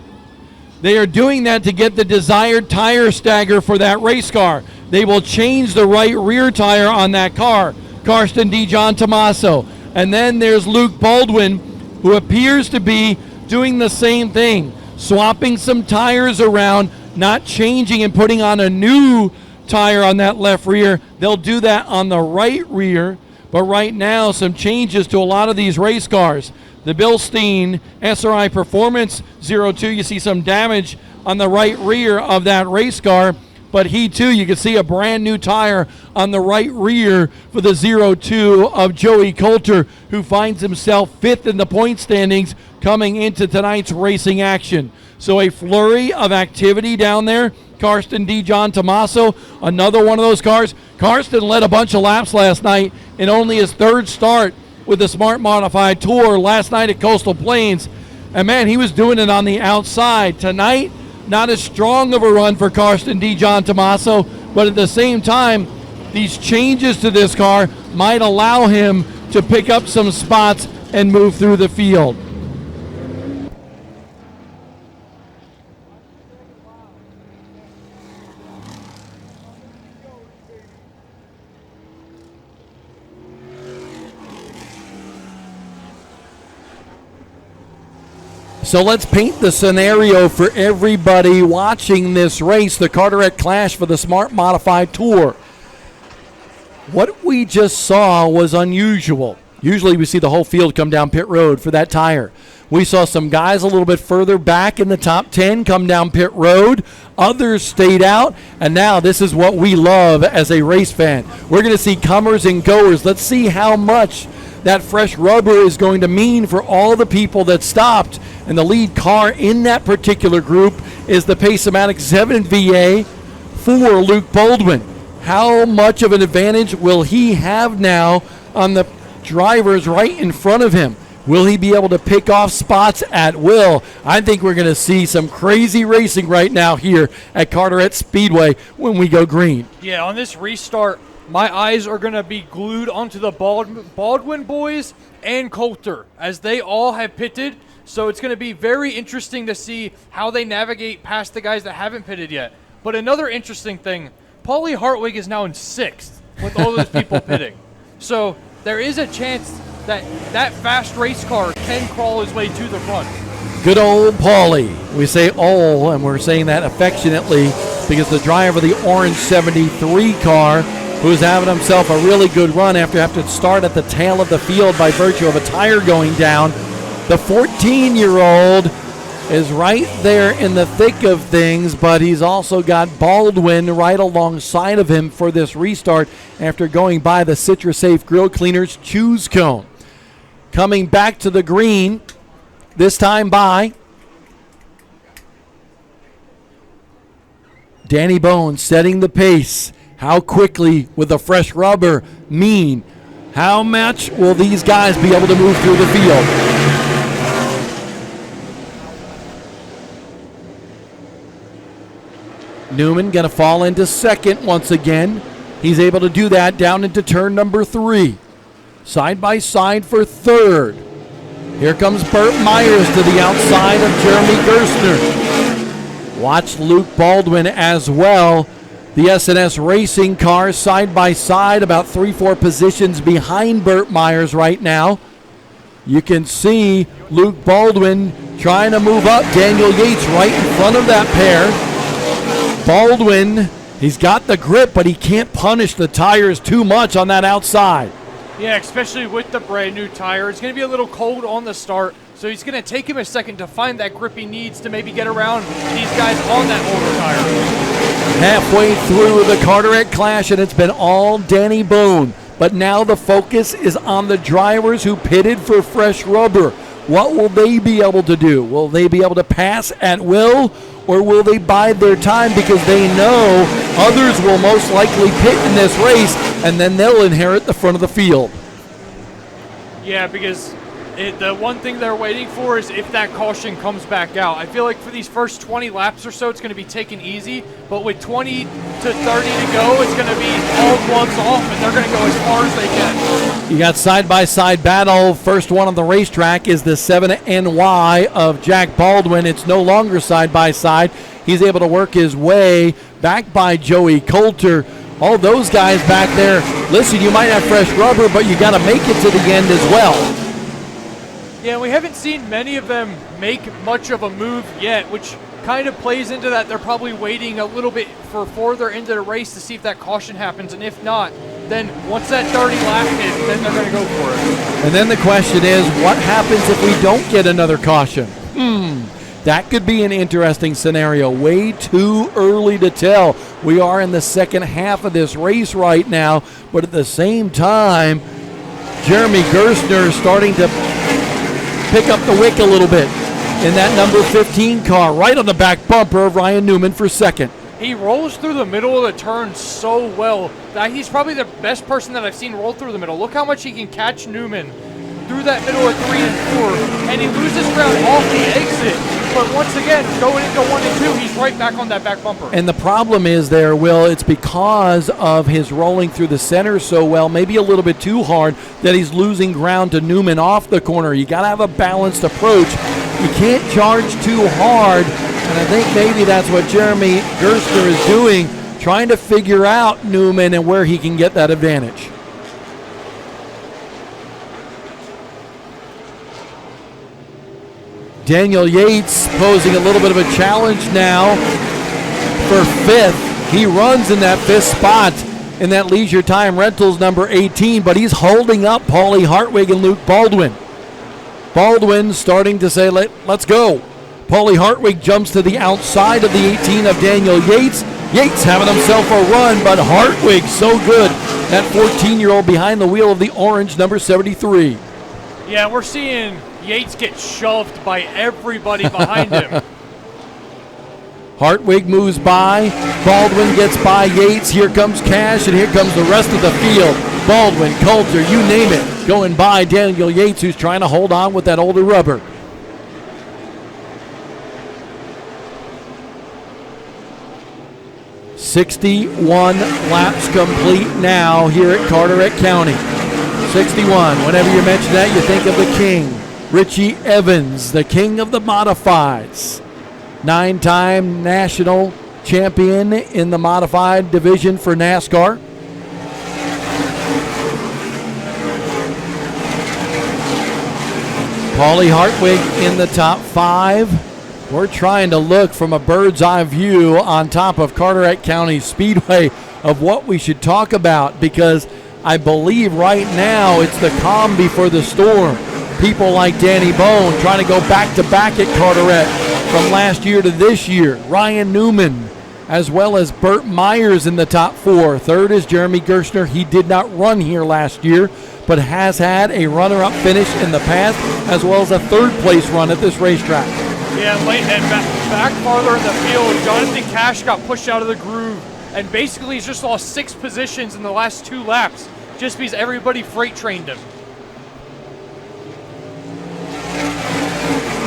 They are doing that to get the desired tire stagger for that race car. They will change the right rear tire on that car, Karsten D. John Tomaso. And then there's Luke Baldwin who appears to be doing the same thing, swapping some tires around, not changing and putting on a new tire on that left rear. They'll do that on the right rear, but right now some changes to a lot of these race cars. The Bilstein SRI Performance 02, you see some damage on the right rear of that race car, but he too, you can see a brand new tire on the right rear for the 02 of Joey Coulter, who finds himself fifth in the point standings coming into tonight's racing action. So a flurry of activity down there. Karsten John Tomaso, another one of those cars. Karsten led a bunch of laps last night in only his third start with the Smart Modified Tour last night at Coastal Plains. And man, he was doing it on the outside. Tonight, not as strong of a run for Karsten John Tomaso, but at the same time, these changes to this car might allow him to pick up some spots and move through the field. So let's paint the scenario for everybody watching this race, the Carteret Clash for the Smart Modified Tour. What we just saw was unusual. Usually we see the whole field come down pit road for that tire. We saw some guys a little bit further back in the top 10 come down pit road. Others stayed out, and now this is what we love as a race fan. We're going to see comers and goers. Let's see how much that fresh rubber is going to mean for all the people that stopped. And the lead car in that particular group is the Pace-O-Matic 7 VA for Luke Baldwin. How much of an advantage will he have now on the drivers right in front of him? Will he be able to pick off spots at will? I think we're going to see some crazy racing right now here at Carteret Speedway when we go green. Yeah, on this restart, my eyes are going to be glued onto the Baldwin boys and Coulter, as they all have pitted. So it's going to be very interesting to see how they navigate past the guys that haven't pitted yet. But another interesting thing, Paulie Hartwig is now in 6th with all those people pitting. So there is a chance that that fast race car can crawl his way to the front. Good old Paulie. We say "oh," and we're saying that affectionately because the driver of the orange 73 car, who's having himself a really good run after having to start at the tail of the field by virtue of a tire going down. The 14-year-old is right there in the thick of things, but he's also got Baldwin right alongside of him for this restart after going by the CitraSafe Grill Cleaners Choose Cone. Coming back to the green, this time by Danny Bones, setting the pace. How quickly will the fresh rubber mean? How much will these guys be able to move through the field? Newman going to fall into second once again. He's able to do that down into turn number 3. Side by side for third. Here comes Burt Myers to the outside of Jeremy Gerstner. Watch Luke Baldwin as well. The SNS Racing cars side by side, about 3-4 positions behind Burt Myers right now. You can see Luke Baldwin trying to move up. Daniel Yates right in front of that pair. Baldwin, he's got the grip, but he can't punish the tires too much on that outside. Yeah, especially with the brand new tire. It's going to be a little cold on the start, so he's going to take him a second to find that grip he needs to maybe get around these guys on that older tire. Halfway through the Carteret Clash, and it's been all Danny Bone. But now the focus is on the drivers who pitted for fresh rubber. What will they be able to do? Will they be able to pass at will? Or will they bide their time because they know others will most likely pit in this race and then they'll inherit the front of the field? Yeah, because the one thing they're waiting for is if that caution comes back out. I feel like for these first 20 laps or so, it's going to be taken easy. But with 20 to 30 to go, it's going to be all gloves off, and they're going to go as far as they can. You got side-by-side battle. First one on the racetrack is the 7NY of Jack Baldwin. It's no longer side-by-side. He's able to work his way back by Joey Coulter. All those guys back there, listen, you might have fresh rubber, but you got to make it to the end as well. Yeah, we haven't seen many of them make much of a move yet, which kind of plays into that. They're probably waiting a little bit for further into the race to see if that caution happens, and if not, then once that 30 lap hits, then they're going to go for it. And then the question is, what happens if we don't get another caution? That could be an interesting scenario. Way too early to tell. We are in the second half of this race right now, but at the same time, Jeremy Gerstner is starting to pick up the wick a little bit in that number 15 car, right on the back bumper of Ryan Newman for second. He rolls through the middle of the turn so well that he's probably the best person that I've seen roll through the middle. Look how much he can catch Newman through that middle of 3 and 4, and he loses ground off the exit. But once again, going into 1 and 2, he's right back on that back bumper. And the problem is there, Will, it's because of his rolling through the center so well, maybe a little bit too hard, that he's losing ground to Newman off the corner. You got to have a balanced approach. You can't charge too hard, and I think maybe that's what Jeremy Gerstner is doing, trying to figure out Newman and where he can get that advantage. Daniel Yates posing a little bit of a challenge now for fifth. He runs in that fifth spot in that Leisure Time Rentals number 18, but he's holding up Paulie Hartwig and Luke Baldwin. Baldwin starting to say, let's go. Paulie Hartwig jumps to the outside of the 18 of Daniel Yates. Yates having himself a run, but Hartwig so good. That 14-year-old behind the wheel of the orange number 73. Yeah, we're seeing Yates get shoved by everybody behind him. Hartwig moves by. Baldwin gets by Yates. Here comes Cash, and here comes the rest of the field. Baldwin, Coulter, you name it, going by Daniel Yates, who's trying to hold on with that older rubber. "61 laps complete now here at Carteret County." 61. Whenever you mention that, you think of the king, Richie Evans, the king of the modifieds. 9-time national champion in the modified division for NASCAR. Paulie Hartwig in the top 5. We're trying to look from a bird's eye view on top of Carteret County Speedway of what we should talk about, because I believe right now it's the calm before the storm. People like Danny Bone trying to go back-to-back at Carteret from last year to this year. Ryan Newman, as well as Burt Myers in the top 4. Third is Jeremy Gerstner. He did not run here last year, but has had a runner-up finish in the past, as well as a third-place run at this racetrack. Yeah, late and back farther in the field, Jonathan Cash got pushed out of the groove, and basically he's just lost 6 positions in the last 2 laps, just because everybody freight trained him.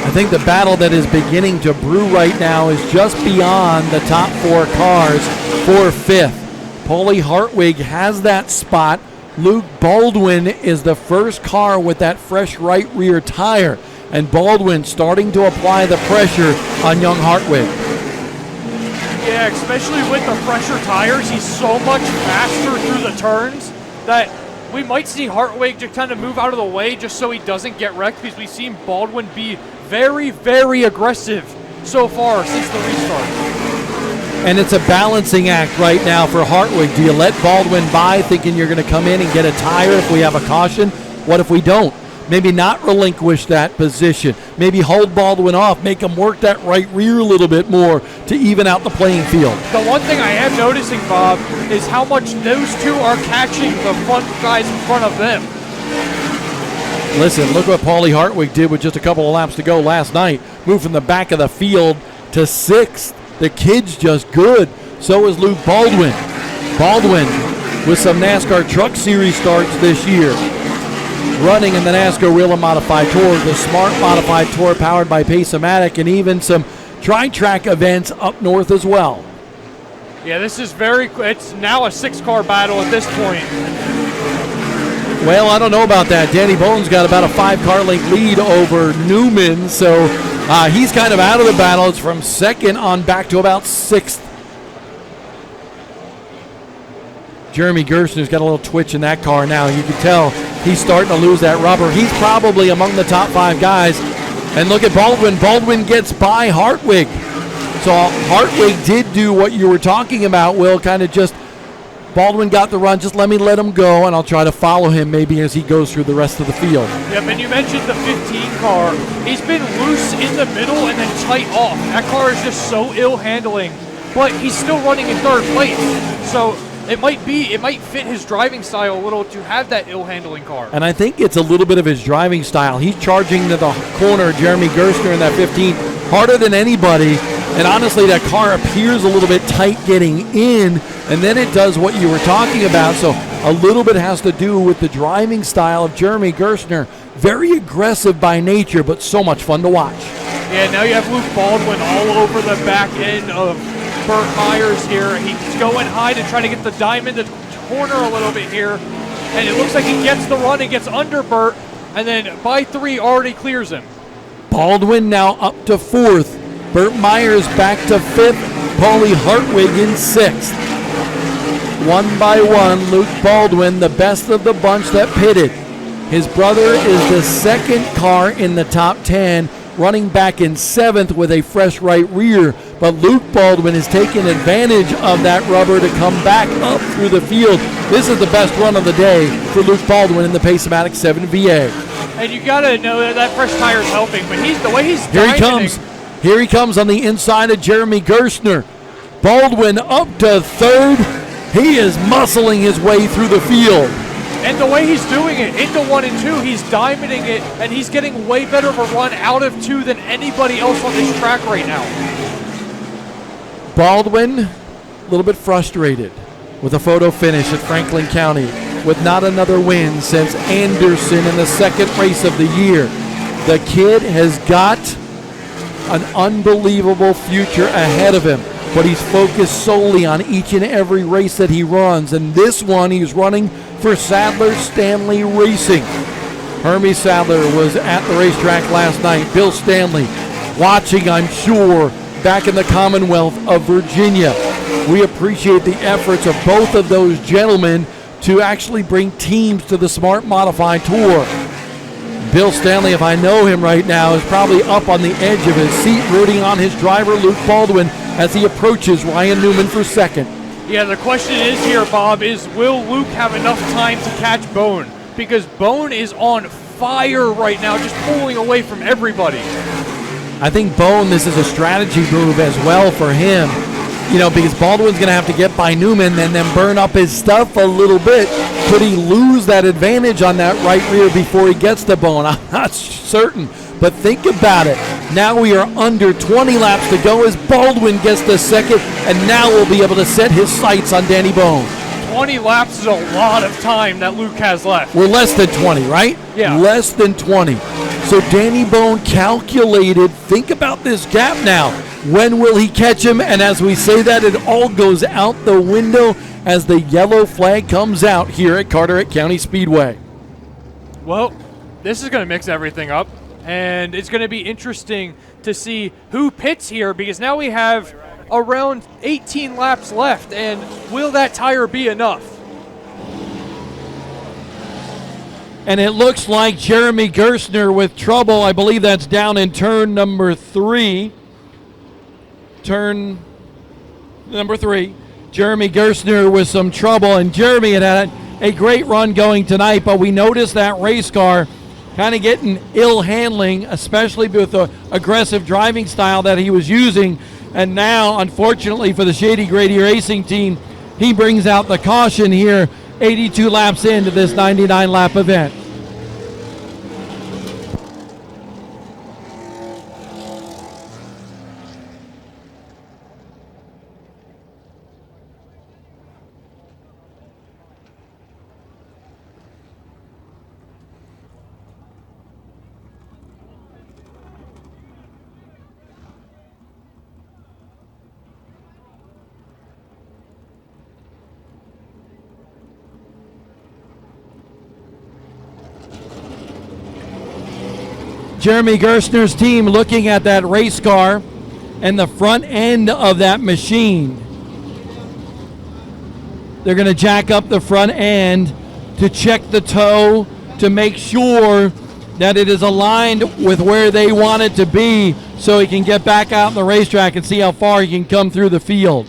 I think the battle that is beginning to brew right now is just beyond the top 4 cars for 5th. Paulie Hartwig has that spot. Luke Baldwin is the first car with that fresh right rear tire, and Baldwin starting to apply the pressure on young Hartwig. Yeah, especially with the fresher tires, he's so much faster through the turns that we might see Hartwig to kind of move out of the way just so he doesn't get wrecked, because we've seen Baldwin be very, very aggressive so far since the restart. And it's a balancing act right now for Hartwig. Do you let Baldwin by thinking you're going to come in and get a tire if we have a caution? What if we don't? Maybe not relinquish that position. Maybe hold Baldwin off, make him work that right rear a little bit more to even out the playing field. The one thing I am noticing, Bob, is how much those two are catching the front guys in front of them. Listen, look what Paulie Hartwig did with just a couple of laps to go last night. Moved from the back of the field to 6th. The kid's just good. So is Luke Baldwin. Baldwin with some NASCAR Truck Series starts this year. Running in the NASCAR Wheel and Modified Tour, the Smart Modified Tour powered by Pace-O-Matic, and even some tri-track events up north as well. Yeah, this is it's now a 6-car battle at this point. Well, I don't know about that. Danny Bone's got about a 5-car length lead over Newman, so he's kind of out of the battle. It's from 2nd on back to about 6th. Jeremy Gerstner's got a little twitch in that car now. You can tell he's starting to lose that rubber. He's probably among the top 5 guys. And look at Baldwin. Baldwin gets by Hartwig. So Hartwig did do what you were talking about, Will, kind of just Baldwin got the run. Just let him go, and I'll try to follow him maybe as he goes through the rest of the field. Yep, and you mentioned the 15 car. He's been loose in the middle and then tight off. That car is just so ill handling, but he's still running in 3rd place. So it might fit his driving style a little to have that ill handling car. And I think it's a little bit of his driving style. He's charging to the corner, Jeremy Gerstner in that 15, harder than anybody. And honestly, that car appears a little bit tight getting in, and then it does what you were talking about. So a little bit has to do with the driving style of Jeremy Gerstner. Very aggressive by nature, but so much fun to watch. Yeah, now you have Luke Baldwin all over the back end of Burt Myers here. He's going high to try to get the diamond, the corner a little bit here. And it looks like he gets the run and gets under Burt, and then by 3 already clears him. Baldwin now up to 4th. Burt Myers back to 5th. Paulie Hartwig in 6th. 1 by 1, Luke Baldwin, the best of the bunch that pitted. His brother is the 2nd car in the top 10, running back in 7th with a fresh right rear. But Luke Baldwin is taking advantage of that rubber to come back up through the field. This is the best run of the day for Luke Baldwin in the Pacematic 7 VA. And you got to know that fresh tire is helping, but the way he's Here he comes. Here he comes on the inside of Jeremy Gerstner. Baldwin up to 3rd. He is muscling his way through the field. And the way he's doing it, into 1 and 2, he's diamonding it, and he's getting way better of a run out of 2 than anybody else on this track right now. Baldwin, a little bit frustrated with a photo finish at Franklin County with not another win since Anderson in the 2nd race of the year. The kid has got an unbelievable future ahead of him, but he's focused solely on each and every race that he runs, and this one he's running for Sadler Stanley Racing. Hermie Sadler was at the racetrack last night. Bill Stanley watching, I'm sure, back in the Commonwealth of Virginia. We appreciate the efforts of both of those gentlemen to actually bring teams to the Smart Modified Tour. Bill Stanley, if I know him right now, is probably up on the edge of his seat rooting on his driver, Luke Baldwin, as he approaches Ryan Newman for 2nd. Yeah, the question is here, Bob, is will Luke have enough time to catch Bone? Because Bone is on fire right now, just pulling away from everybody. I think Bone, this is a strategy move as well for him, because Baldwin's going to have to get by Newman and then burn up his stuff a little bit. Could he lose that advantage on that right rear before he gets to Bone? I'm not certain, but think about it. Now we are under 20 laps to go as Baldwin gets the 2nd, and now we'll be able to set his sights on Danny Bone. 20 laps is a lot of time that Luke has left. We're less than 20, right? Yeah. Less than 20. So Danny Bone calculated. Think about this gap now. When will he catch him? And as we say that, it all goes out the window as the yellow flag comes out here at Carteret County Speedway. Well, this is going to mix everything up, and it's going to be interesting to see who pits here, because now we have around 18 laps left, and will that tire be enough? And it looks like Jeremy Gerstner with trouble. I believe that's down in turn number 3. Turn number 3. Jeremy Gerstner with some trouble, and Jeremy had a great run going tonight, but we noticed that race car kind of getting ill handling, especially with the aggressive driving style that he was using. And now, unfortunately for the Shady Grady Racing team, he brings out the caution here 82 laps into this 99-lap event. Jeremy Gerstner's team looking at that race car and the front end of that machine. They're going to jack up the front end to check the toe to make sure that it is aligned with where they want it to be so he can get back out in the racetrack and see how far he can come through the field.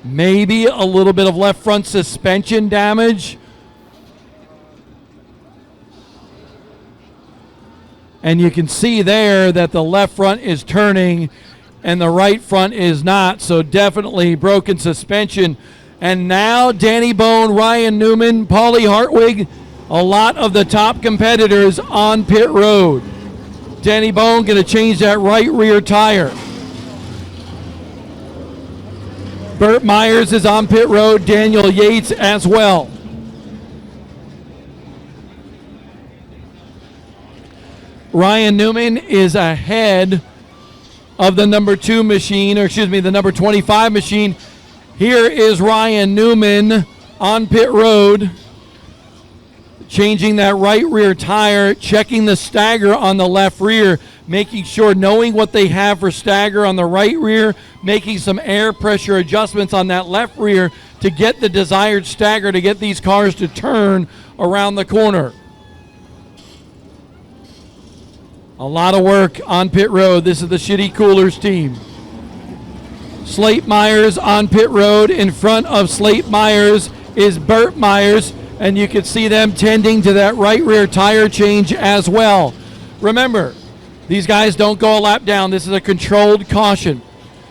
Maybe a little bit of left front suspension damage. And you can see there that the left front is turning and the right front is not, so definitely broken suspension. And now Danny Bone, Ryan Newman, Paulie Hartwig, a lot of the top competitors on pit road. Danny Bone going to change that right rear tire. Burt Myers is on pit road, Daniel Yates as well. Ryan Newman is ahead of the number 2 machine, or excuse me, the number 25 machine. Here is Ryan Newman on pit road, changing that right rear tire, checking the stagger on the left rear, making sure, knowing what they have for stagger on the right rear, making some air pressure adjustments on that left rear to get the desired stagger to get these cars to turn around the corner. A lot of work on pit road. This is the Shitty Coolers team. Slate Myers on pit road. In front of Slate Myers is Burt Myers, and you can see them tending to that right rear tire change as well. Remember, these guys don't go a lap down. This is a controlled caution.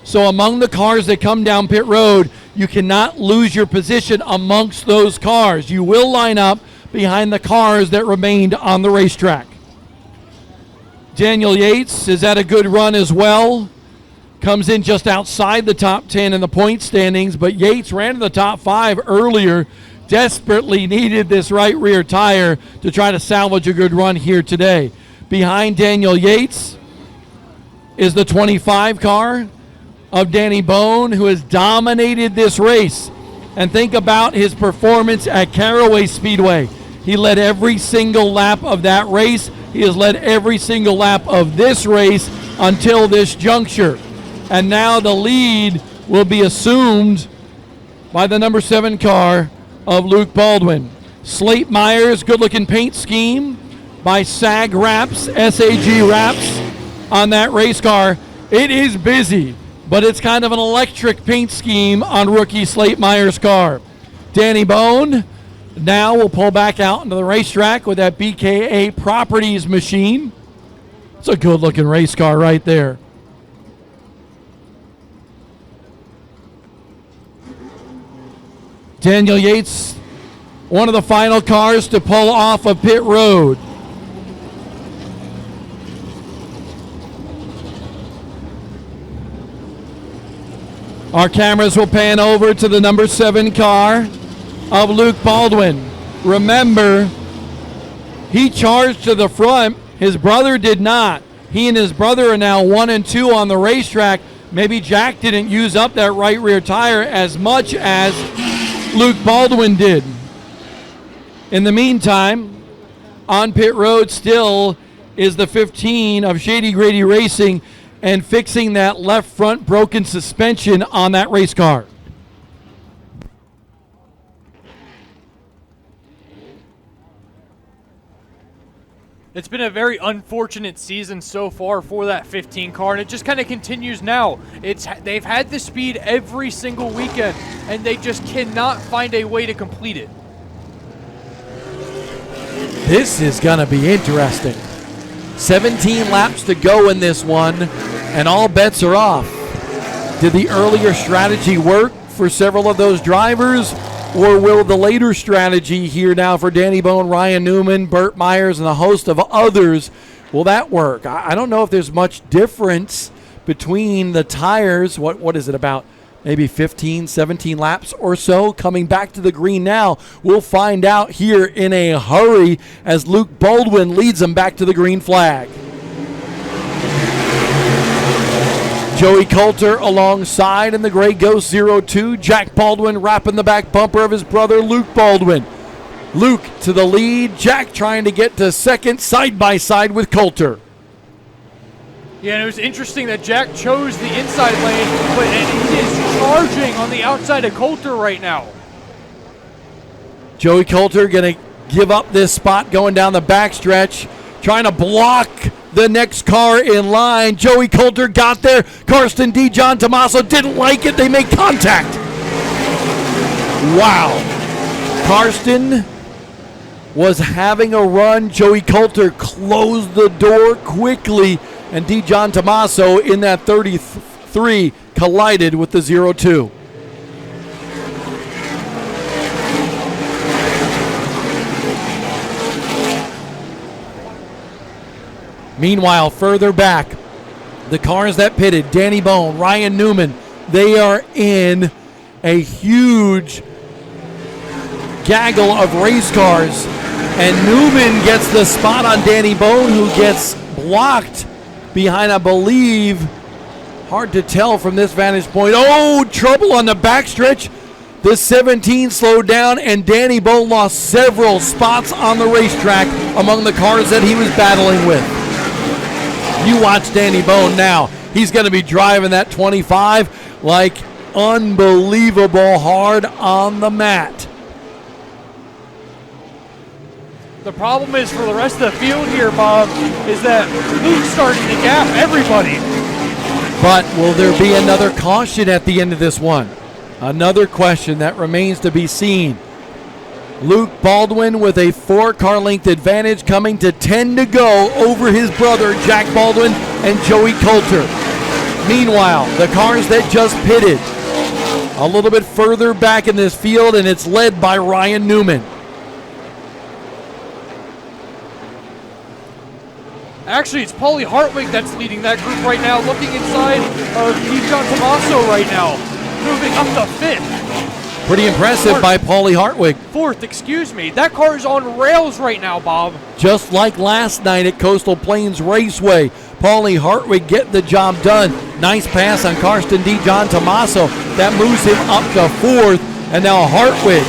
So among the cars that come down pit road, you cannot lose your position amongst those cars. You will line up behind the cars that remained on the racetrack. Daniel Yates is at a good run as well. Comes in just outside the top 10 in the point standings, but Yates ran to the top 5 earlier. Desperately needed this right rear tire to try to salvage a good run here today. Behind Daniel Yates is the 25 car of Danny Bone, who has dominated this race. And think about his performance at Caraway Speedway. He led every single lap of that race. He has led every single lap of this race until this juncture. And now the lead will be assumed by the number 7 car of Luke Baldwin. Slate Myers, good-looking paint scheme by SAG Wraps, SAG Wraps on that race car. It is busy, but it's kind of an electric paint scheme on rookie Slate Myers' car. Danny Bone now will pull back out into the racetrack with that BKA Properties machine. It's a good-looking race car right there. Daniel Yates, one of the final cars to pull off of pit road. Our cameras will pan over to the number 7 car of Luke Baldwin. Remember, he charged to the front. His brother did not. He and his brother are now 1 and 2 on the racetrack. Maybe Jack didn't use up that right rear tire as much as Luke Baldwin did. In the meantime, on pit road still is the 15 of Shady Grady Racing and fixing that left front broken suspension on that race car. It's been a very unfortunate season so far for that 15 car, and it just kind of continues now. They've had the speed every single weekend, and they just cannot find a way to complete it. This is going to be interesting. 17 laps to go in this one, and all bets are off. Did the earlier strategy work for several of those drivers, or will the later strategy here now for Danny Bone, Ryan Newman, Burt Myers, and a host of others, will that work? I don't know if there's much difference between the tires. What is it, about maybe 15, 17 laps or so coming back to the green now? We'll find out here in a hurry as Luke Baldwin leads them back to the green flag. Joey Coulter alongside in the Gray Ghost 02. Jack Baldwin wrapping the back bumper of his brother Luke Baldwin. Luke to the lead. Jack trying to get to second, side by side with Coulter. Yeah, and it was interesting that Jack chose the inside lane, and he is charging on the outside of Coulter right now. Joey Coulter going to give up this spot going down the backstretch, trying to block the next car in line. Joey Coulter got there. Karsten D. John Tommaso didn't like it. They made contact. Wow. Karsten was having a run. Joey Coulter closed the door quickly, and D. John Tommaso in that 33 collided with the 0-2. Meanwhile, further back, the cars that pitted, Danny Bone, Ryan Newman, they are in a huge gaggle of race cars. And Newman gets the spot on Danny Bone, who gets blocked behind, I believe, hard to tell from this vantage point. Oh, trouble on the backstretch. The 17 slowed down, and Danny Bone lost several spots on the racetrack among the cars that he was battling with. You watch Danny Bone now. He's going to be driving that 25 like unbelievable hard on the mat. The problem is for the rest of the field here, Bob, is that Luke's starting to gap everybody. But will there be another caution at the end of this one? Another question that remains to be seen. Luke Baldwin with a 4-car length advantage, coming to 10 to go over his brother Jack Baldwin and Joey Coulter. Meanwhile, the cars that just pitted a little bit further back in this field, and it's led by Ryan Newman. Actually, it's Paulie Hartwig that's leading that group right now, looking inside of John Tommaso right now, moving up to 5th. Pretty impressive by Paulie Hartwig. 4th, excuse me. That car is on rails right now, Bob. Just like last night at Coastal Plains Raceway, Paulie Hartwig getting the job done. Nice pass on Karsten D. John Tommaso. That moves him up to 4th. And now Hartwig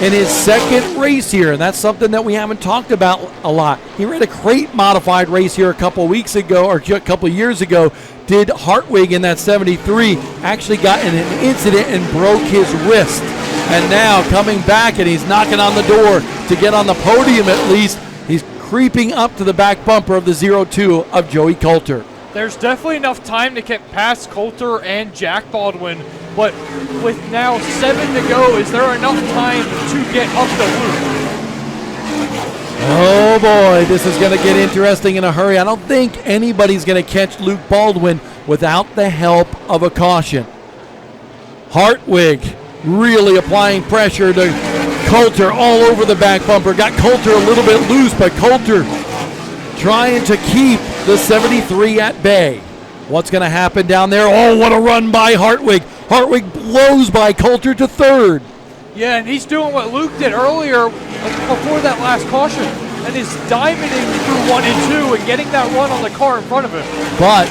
in his 2nd race here. And that's something that we haven't talked about a lot. He ran a crate modified race here a couple weeks ago, or a couple years ago. Did Hartwig in that 73, actually got in an incident and broke his wrist. And now coming back, and he's knocking on the door to get on the podium at least. He's creeping up to the back bumper of the 0-2 of Joey Coulter. There's definitely enough time to get past Coulter and Jack Baldwin, but with now 7 to go, is there enough time to get up the loop? Oh boy, this is going to get interesting in a hurry. I don't think anybody's going to catch Luke Baldwin without the help of a caution. Hartwig really applying pressure to Coulter all over the back bumper. Got Coulter a little bit loose, but Coulter trying to keep the 73 at bay. What's going to happen down there? Oh, what a run by Hartwig. Hartwig blows by Coulter to 3rd. Yeah, and he's doing what Luke did earlier before that last caution, and is diamonding through 1 and 2 and getting that run on the car in front of him. But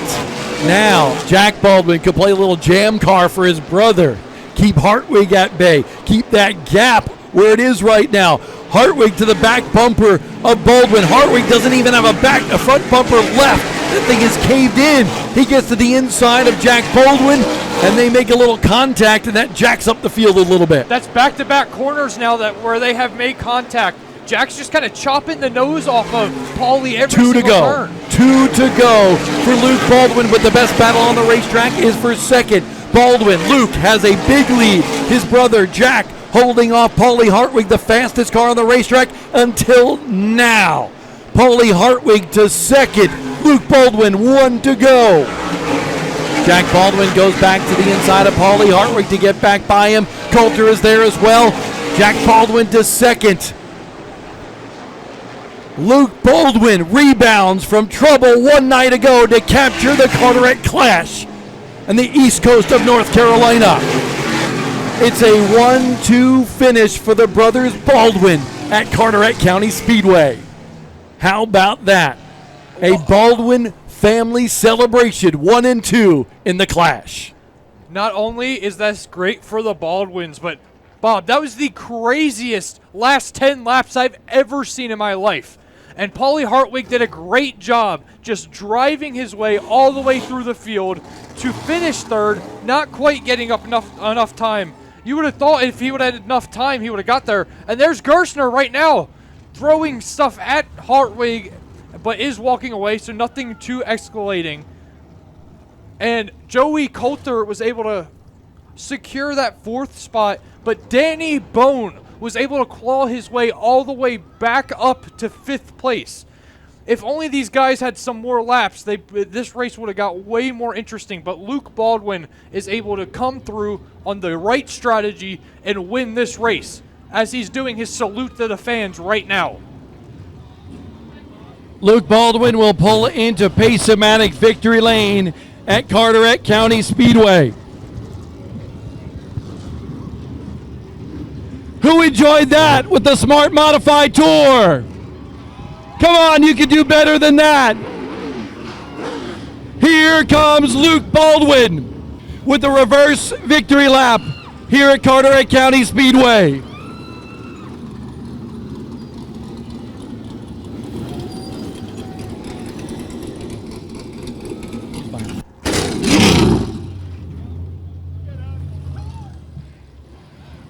now Jack Baldwin could play a little jam car for his brother. Keep Hartwig at bay. Keep that gap where it is right now. Hartwig to the back bumper of Baldwin. Hartwig doesn't even have a front bumper left. That thing is caved in. He gets to the inside of Jack Baldwin, and they make a little contact, and that jacks up the field a little bit. That's back-to-back corners now where they have made contact. Jack's just kind of chopping the nose off of Paulie every single turn. 2 to go for Luke Baldwin, but the best battle on the racetrack is for 2nd. Baldwin, Luke has a big lead. His brother, Jack, holding off Paulie Hartwig, the fastest car on the racetrack until now. Paulie Hartwig to 2nd. Luke Baldwin, 1 to go. Jack Baldwin goes back to the inside of Paulie Hartwig to get back by him. Coulter is there as well. Jack Baldwin to 2nd. Luke Baldwin rebounds from trouble 1 night ago to capture the Carteret Clash and the east coast of North Carolina. It's a 1-2 finish for the brothers Baldwin at Carteret County Speedway. How about that? A Baldwin family celebration, 1 and 2 in the Clash. Not only is this great for the Baldwins, but Bob, that was the craziest last 10 laps I've ever seen in my life. And Paulie Hartwig did a great job just driving his way all the way through the field to finish third, not quite getting up enough time. You would have thought if he would have had enough time, he would have got there. And there's Gerstner right now throwing stuff at Hartwig, but is walking away, so nothing too escalating. And Joey Coulter was able to secure that 4th spot, but Danny Bone was able to claw his way all the way back up to 5th place. If only these guys had some more laps, this race would have got way more interesting. But Luke Baldwin is able to come through on the right strategy and win this race, as he's doing his salute to the fans right now. Luke Baldwin will pull into Pace-O-Matic victory lane at Carteret County Speedway. Who enjoyed that with the Smart Modified Tour? Come on, you can do better than that. Here comes Luke Baldwin with the reverse victory lap here at Carteret County Speedway.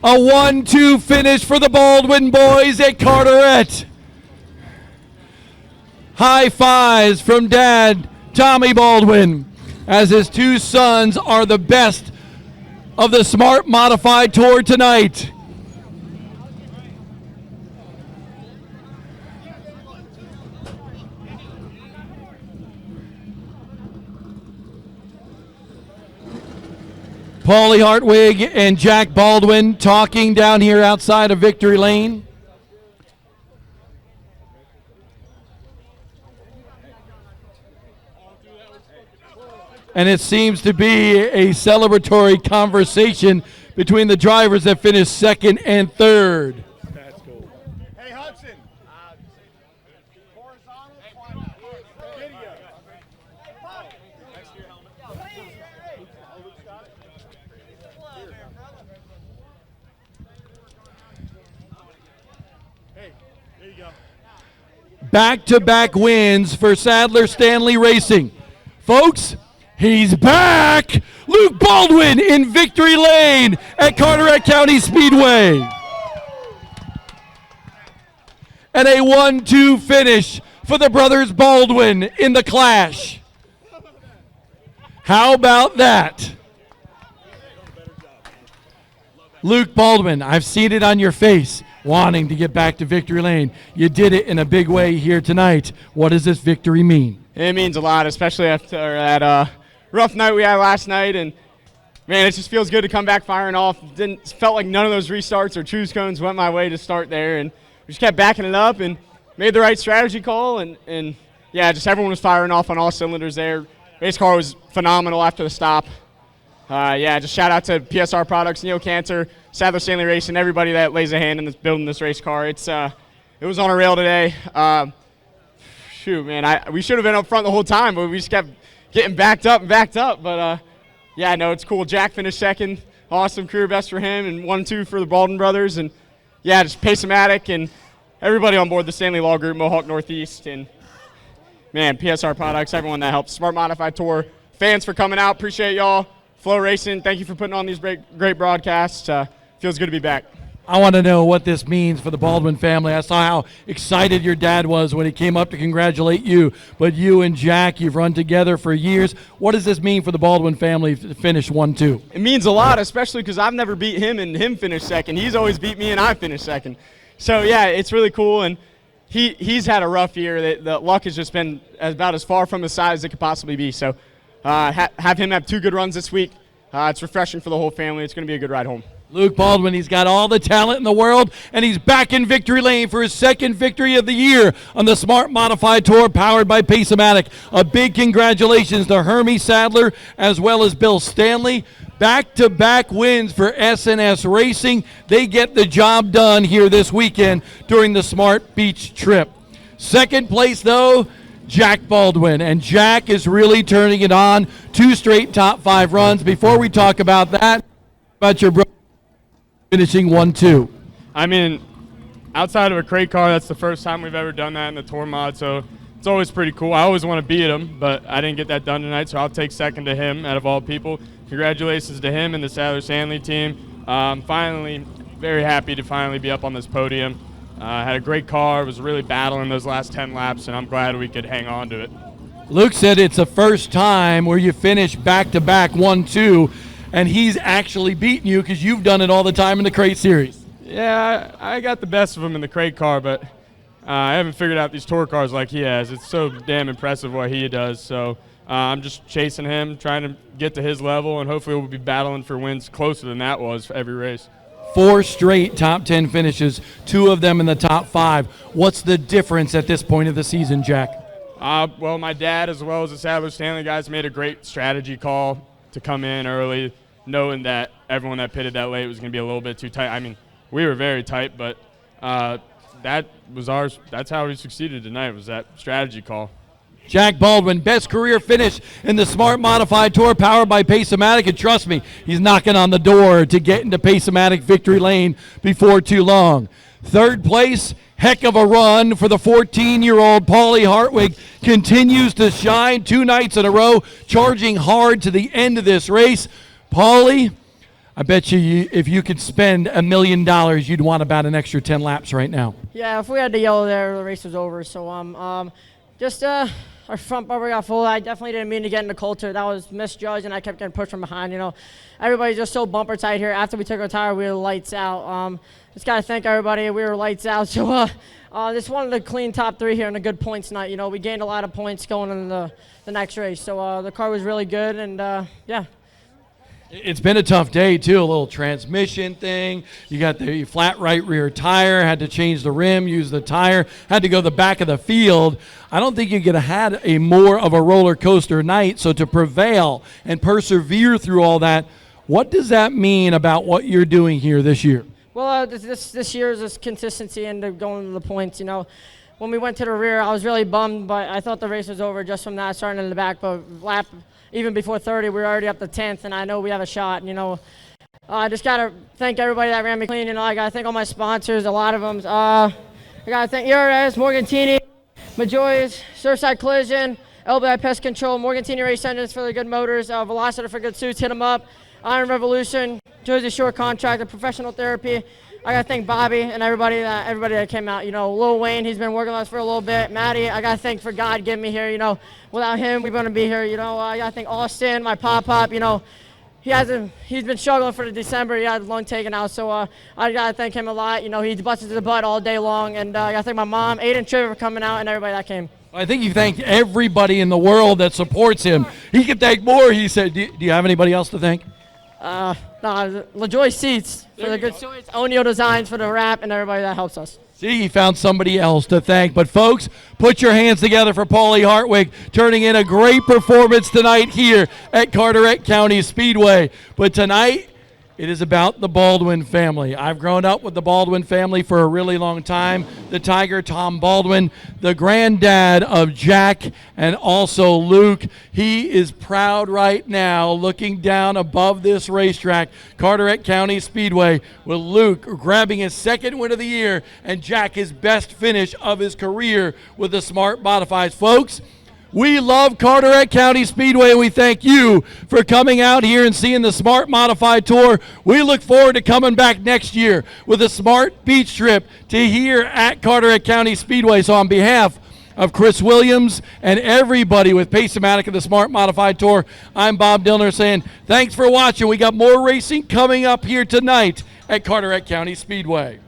A 1-2 finish for the Baldwin boys at Carteret. High fives from Dad, Tommy Baldwin, as his 2 sons are the best of the Smart Modified Tour tonight. Paulie Hartwig and Jack Baldwin talking down here outside of Victory Lane. And it seems to be a celebratory conversation between the drivers that finished 2nd and 3rd. That's cool. Hey, Hudson. Horizontal video. Next to your helmet. Hey, there you go. Back-to-back wins for Sadler Stanley Racing. Folks, he's back! Luke Baldwin in victory lane at Carteret County Speedway. And a 1-2 finish for the brothers Baldwin in the clash. How about that? Luke Baldwin, I've seen it on your face, wanting to get back to victory lane. You did it in a big way here tonight. What does this victory mean? It means a lot, especially after that rough night we had last night. And, man, it just feels good to come back firing off. Felt like none of those restarts or choose cones went my way to start there. And we just kept backing it up and made the right strategy call. And yeah, just everyone was firing off on all cylinders there. Race car was phenomenal after the stop. Yeah, just shout out to PSR Products, Neil Cantor, Sadler Stanley Racing, everybody that lays a hand in building this race car. It was on a rail today. Shoot, man, we should have been up front the whole time, but we just kept getting backed up. But yeah, no, it's cool. Jack finished 2nd, awesome career best for him, and 1-2 for the Baldwin brothers. And yeah, just Pace-O-Matic and everybody on board the Stanley Law Group, Mohawk Northeast, and man, PSR Products, everyone that helps. Smart Modified Tour, fans for coming out, appreciate y'all. Flow Racing, thank you for putting on these great broadcasts. Feels good to be back. I want to know what this means for the Baldwin family. I saw how excited your dad was when he came up to congratulate you. But you and Jack, you've run together for years. What does this mean for the Baldwin family to finish 1-2? It means a lot, especially because I've never beat him and him finished 2nd. He's always beat me and I finished 2nd. So, yeah, it's really cool. And he's had a rough year. The luck has just been about as far from his side as it could possibly be. So have him have 2 good runs this week. It's refreshing for the whole family. It's going to be a good ride home. Luke Baldwin, he's got all the talent in the world, and he's back in victory lane for his 2nd victory of the year on the Smart Modified Tour powered by Pace-O-Matic. A big congratulations to Hermie Sadler as well as Bill Stanley. Back-to-back wins for S&S Racing. They get the job done here this weekend during the Smart Beach trip. 2nd place, though, Jack Baldwin, and Jack is really turning it on. 2 straight top 5 runs. Before we talk about that, about your brother finishing 1-2. I mean, outside of a crate car, that's the first time we've ever done that in the tour mod, so it's always pretty cool. I always want to beat him, but I didn't get that done tonight, so I'll take second to him out of all people. Congratulations to him and the Sadler Stanley team. Finally, very happy to finally be up on this podium. Had a great car, was really battling those last 10 laps, and I'm glad we could hang on to it. Luke said it's the first time where you finish back-to-back 1-2, and he's actually beaten you because you've done it all the time in the crate series. Yeah, I got the best of him in the crate car, but I haven't figured out these tour cars like he has. It's so damn impressive what he does, so I'm just chasing him, trying to get to his level, and hopefully we'll be battling for wins closer than that was for every race. 4 straight top 10 finishes, 2 of them in the top 5. What's the difference at this point of the season, Jack? Well, my dad, as well as the Sadler Stanley guys, made a great strategy call to come in early, knowing that everyone that pitted that late was going to be a little bit too tight. I mean, we were very tight, but that's how we succeeded tonight, was that strategy call. Jack Baldwin, best career finish in the Smart Modified Tour powered by Pace-O-Matic, and trust me, he's knocking on the door to get into Pace-O-Matic victory lane before too long. Third place, heck of a run for the 14-year-old Paulie Hartwig, continues to shine 2 nights in a row, charging hard to the end of this race. Paulie, I bet you if you could spend $1 million, you'd want about an extra 10 laps right now. Yeah, if we had to yellow there, the race was over. So just our front bumper got full. I definitely didn't mean to get into Coulter. That was misjudged, and I kept getting pushed from behind. You know, everybody's just so bumper tight here. After we took our tire, we were lights out. Just got to thank everybody. We were lights out. So just wanted to clean top 3 here and a good points night. You know, we gained a lot of points going into the next race. So the car was really good, and yeah. It's been a tough day, too. A little transmission thing. You got the flat right rear tire, had to change the rim, use the tire, had to go the back of the field. I don't think you could have had a more of a roller coaster night. So to prevail and persevere through all that, what does that mean about what you're doing here this year? Well, this year is just consistency and going to the points. You know, when we went to the rear, I was really bummed, but I thought the race was over just from that starting in the back. But lap, even before 30, we were already up to 10th, and I know we have a shot. You know, I just got to thank everybody that ran me clean. You know, I got to thank all my sponsors, a lot of them. I got to thank ERS, Morgantini, Majoy's, Surfside Collision, LBI Pest Control, Morgantini Race Engines for the good motors, Velociter for good suits, hit them up, Iron Revolution, Jersey Shore Contractor, Professional Therapy. I got to thank Bobby and everybody that came out. You know, Lil Wayne, he's been working with us for a little bit. Maddie, I got to thank for God getting me here. You know, without him, we wouldn't be here. You know, I got to thank Austin, my pop. You know, he's been struggling for the December. He had lung taken out, so I got to thank him a lot. You know, he busted the butt all day long, and I got to thank my mom, Aiden Trivia for coming out, and everybody that came. I think you thanked everybody in the world that supports him. He could thank more, he said. Do you have anybody else to thank? LaJoy Seats for the good suits, O'Neill Designs for the wrap, and everybody that helps us. See, he found somebody else to thank. But, folks, put your hands together for Paulie Hartwig, turning in a great performance tonight here at Carteret County Speedway. But tonight, it is about the Baldwin family. I've grown up with the Baldwin family for a really long time. The Tiger, Tom Baldwin, the granddad of Jack and also Luke. He is proud right now looking down above this racetrack, Carteret County Speedway, with Luke grabbing his 2nd win of the year and Jack his best finish of his career with the Smart Modifieds. Folks, we love Carteret County Speedway, and we thank you for coming out here and seeing the Smart Modified Tour. We look forward to coming back next year with a Smart Beach trip to here at Carteret County Speedway. So on behalf of Chris Williams and everybody with Pace-O-Matic and the Smart Modified Tour, I'm Bob Dillner saying thanks for watching. We got more racing coming up here tonight at Carteret County Speedway.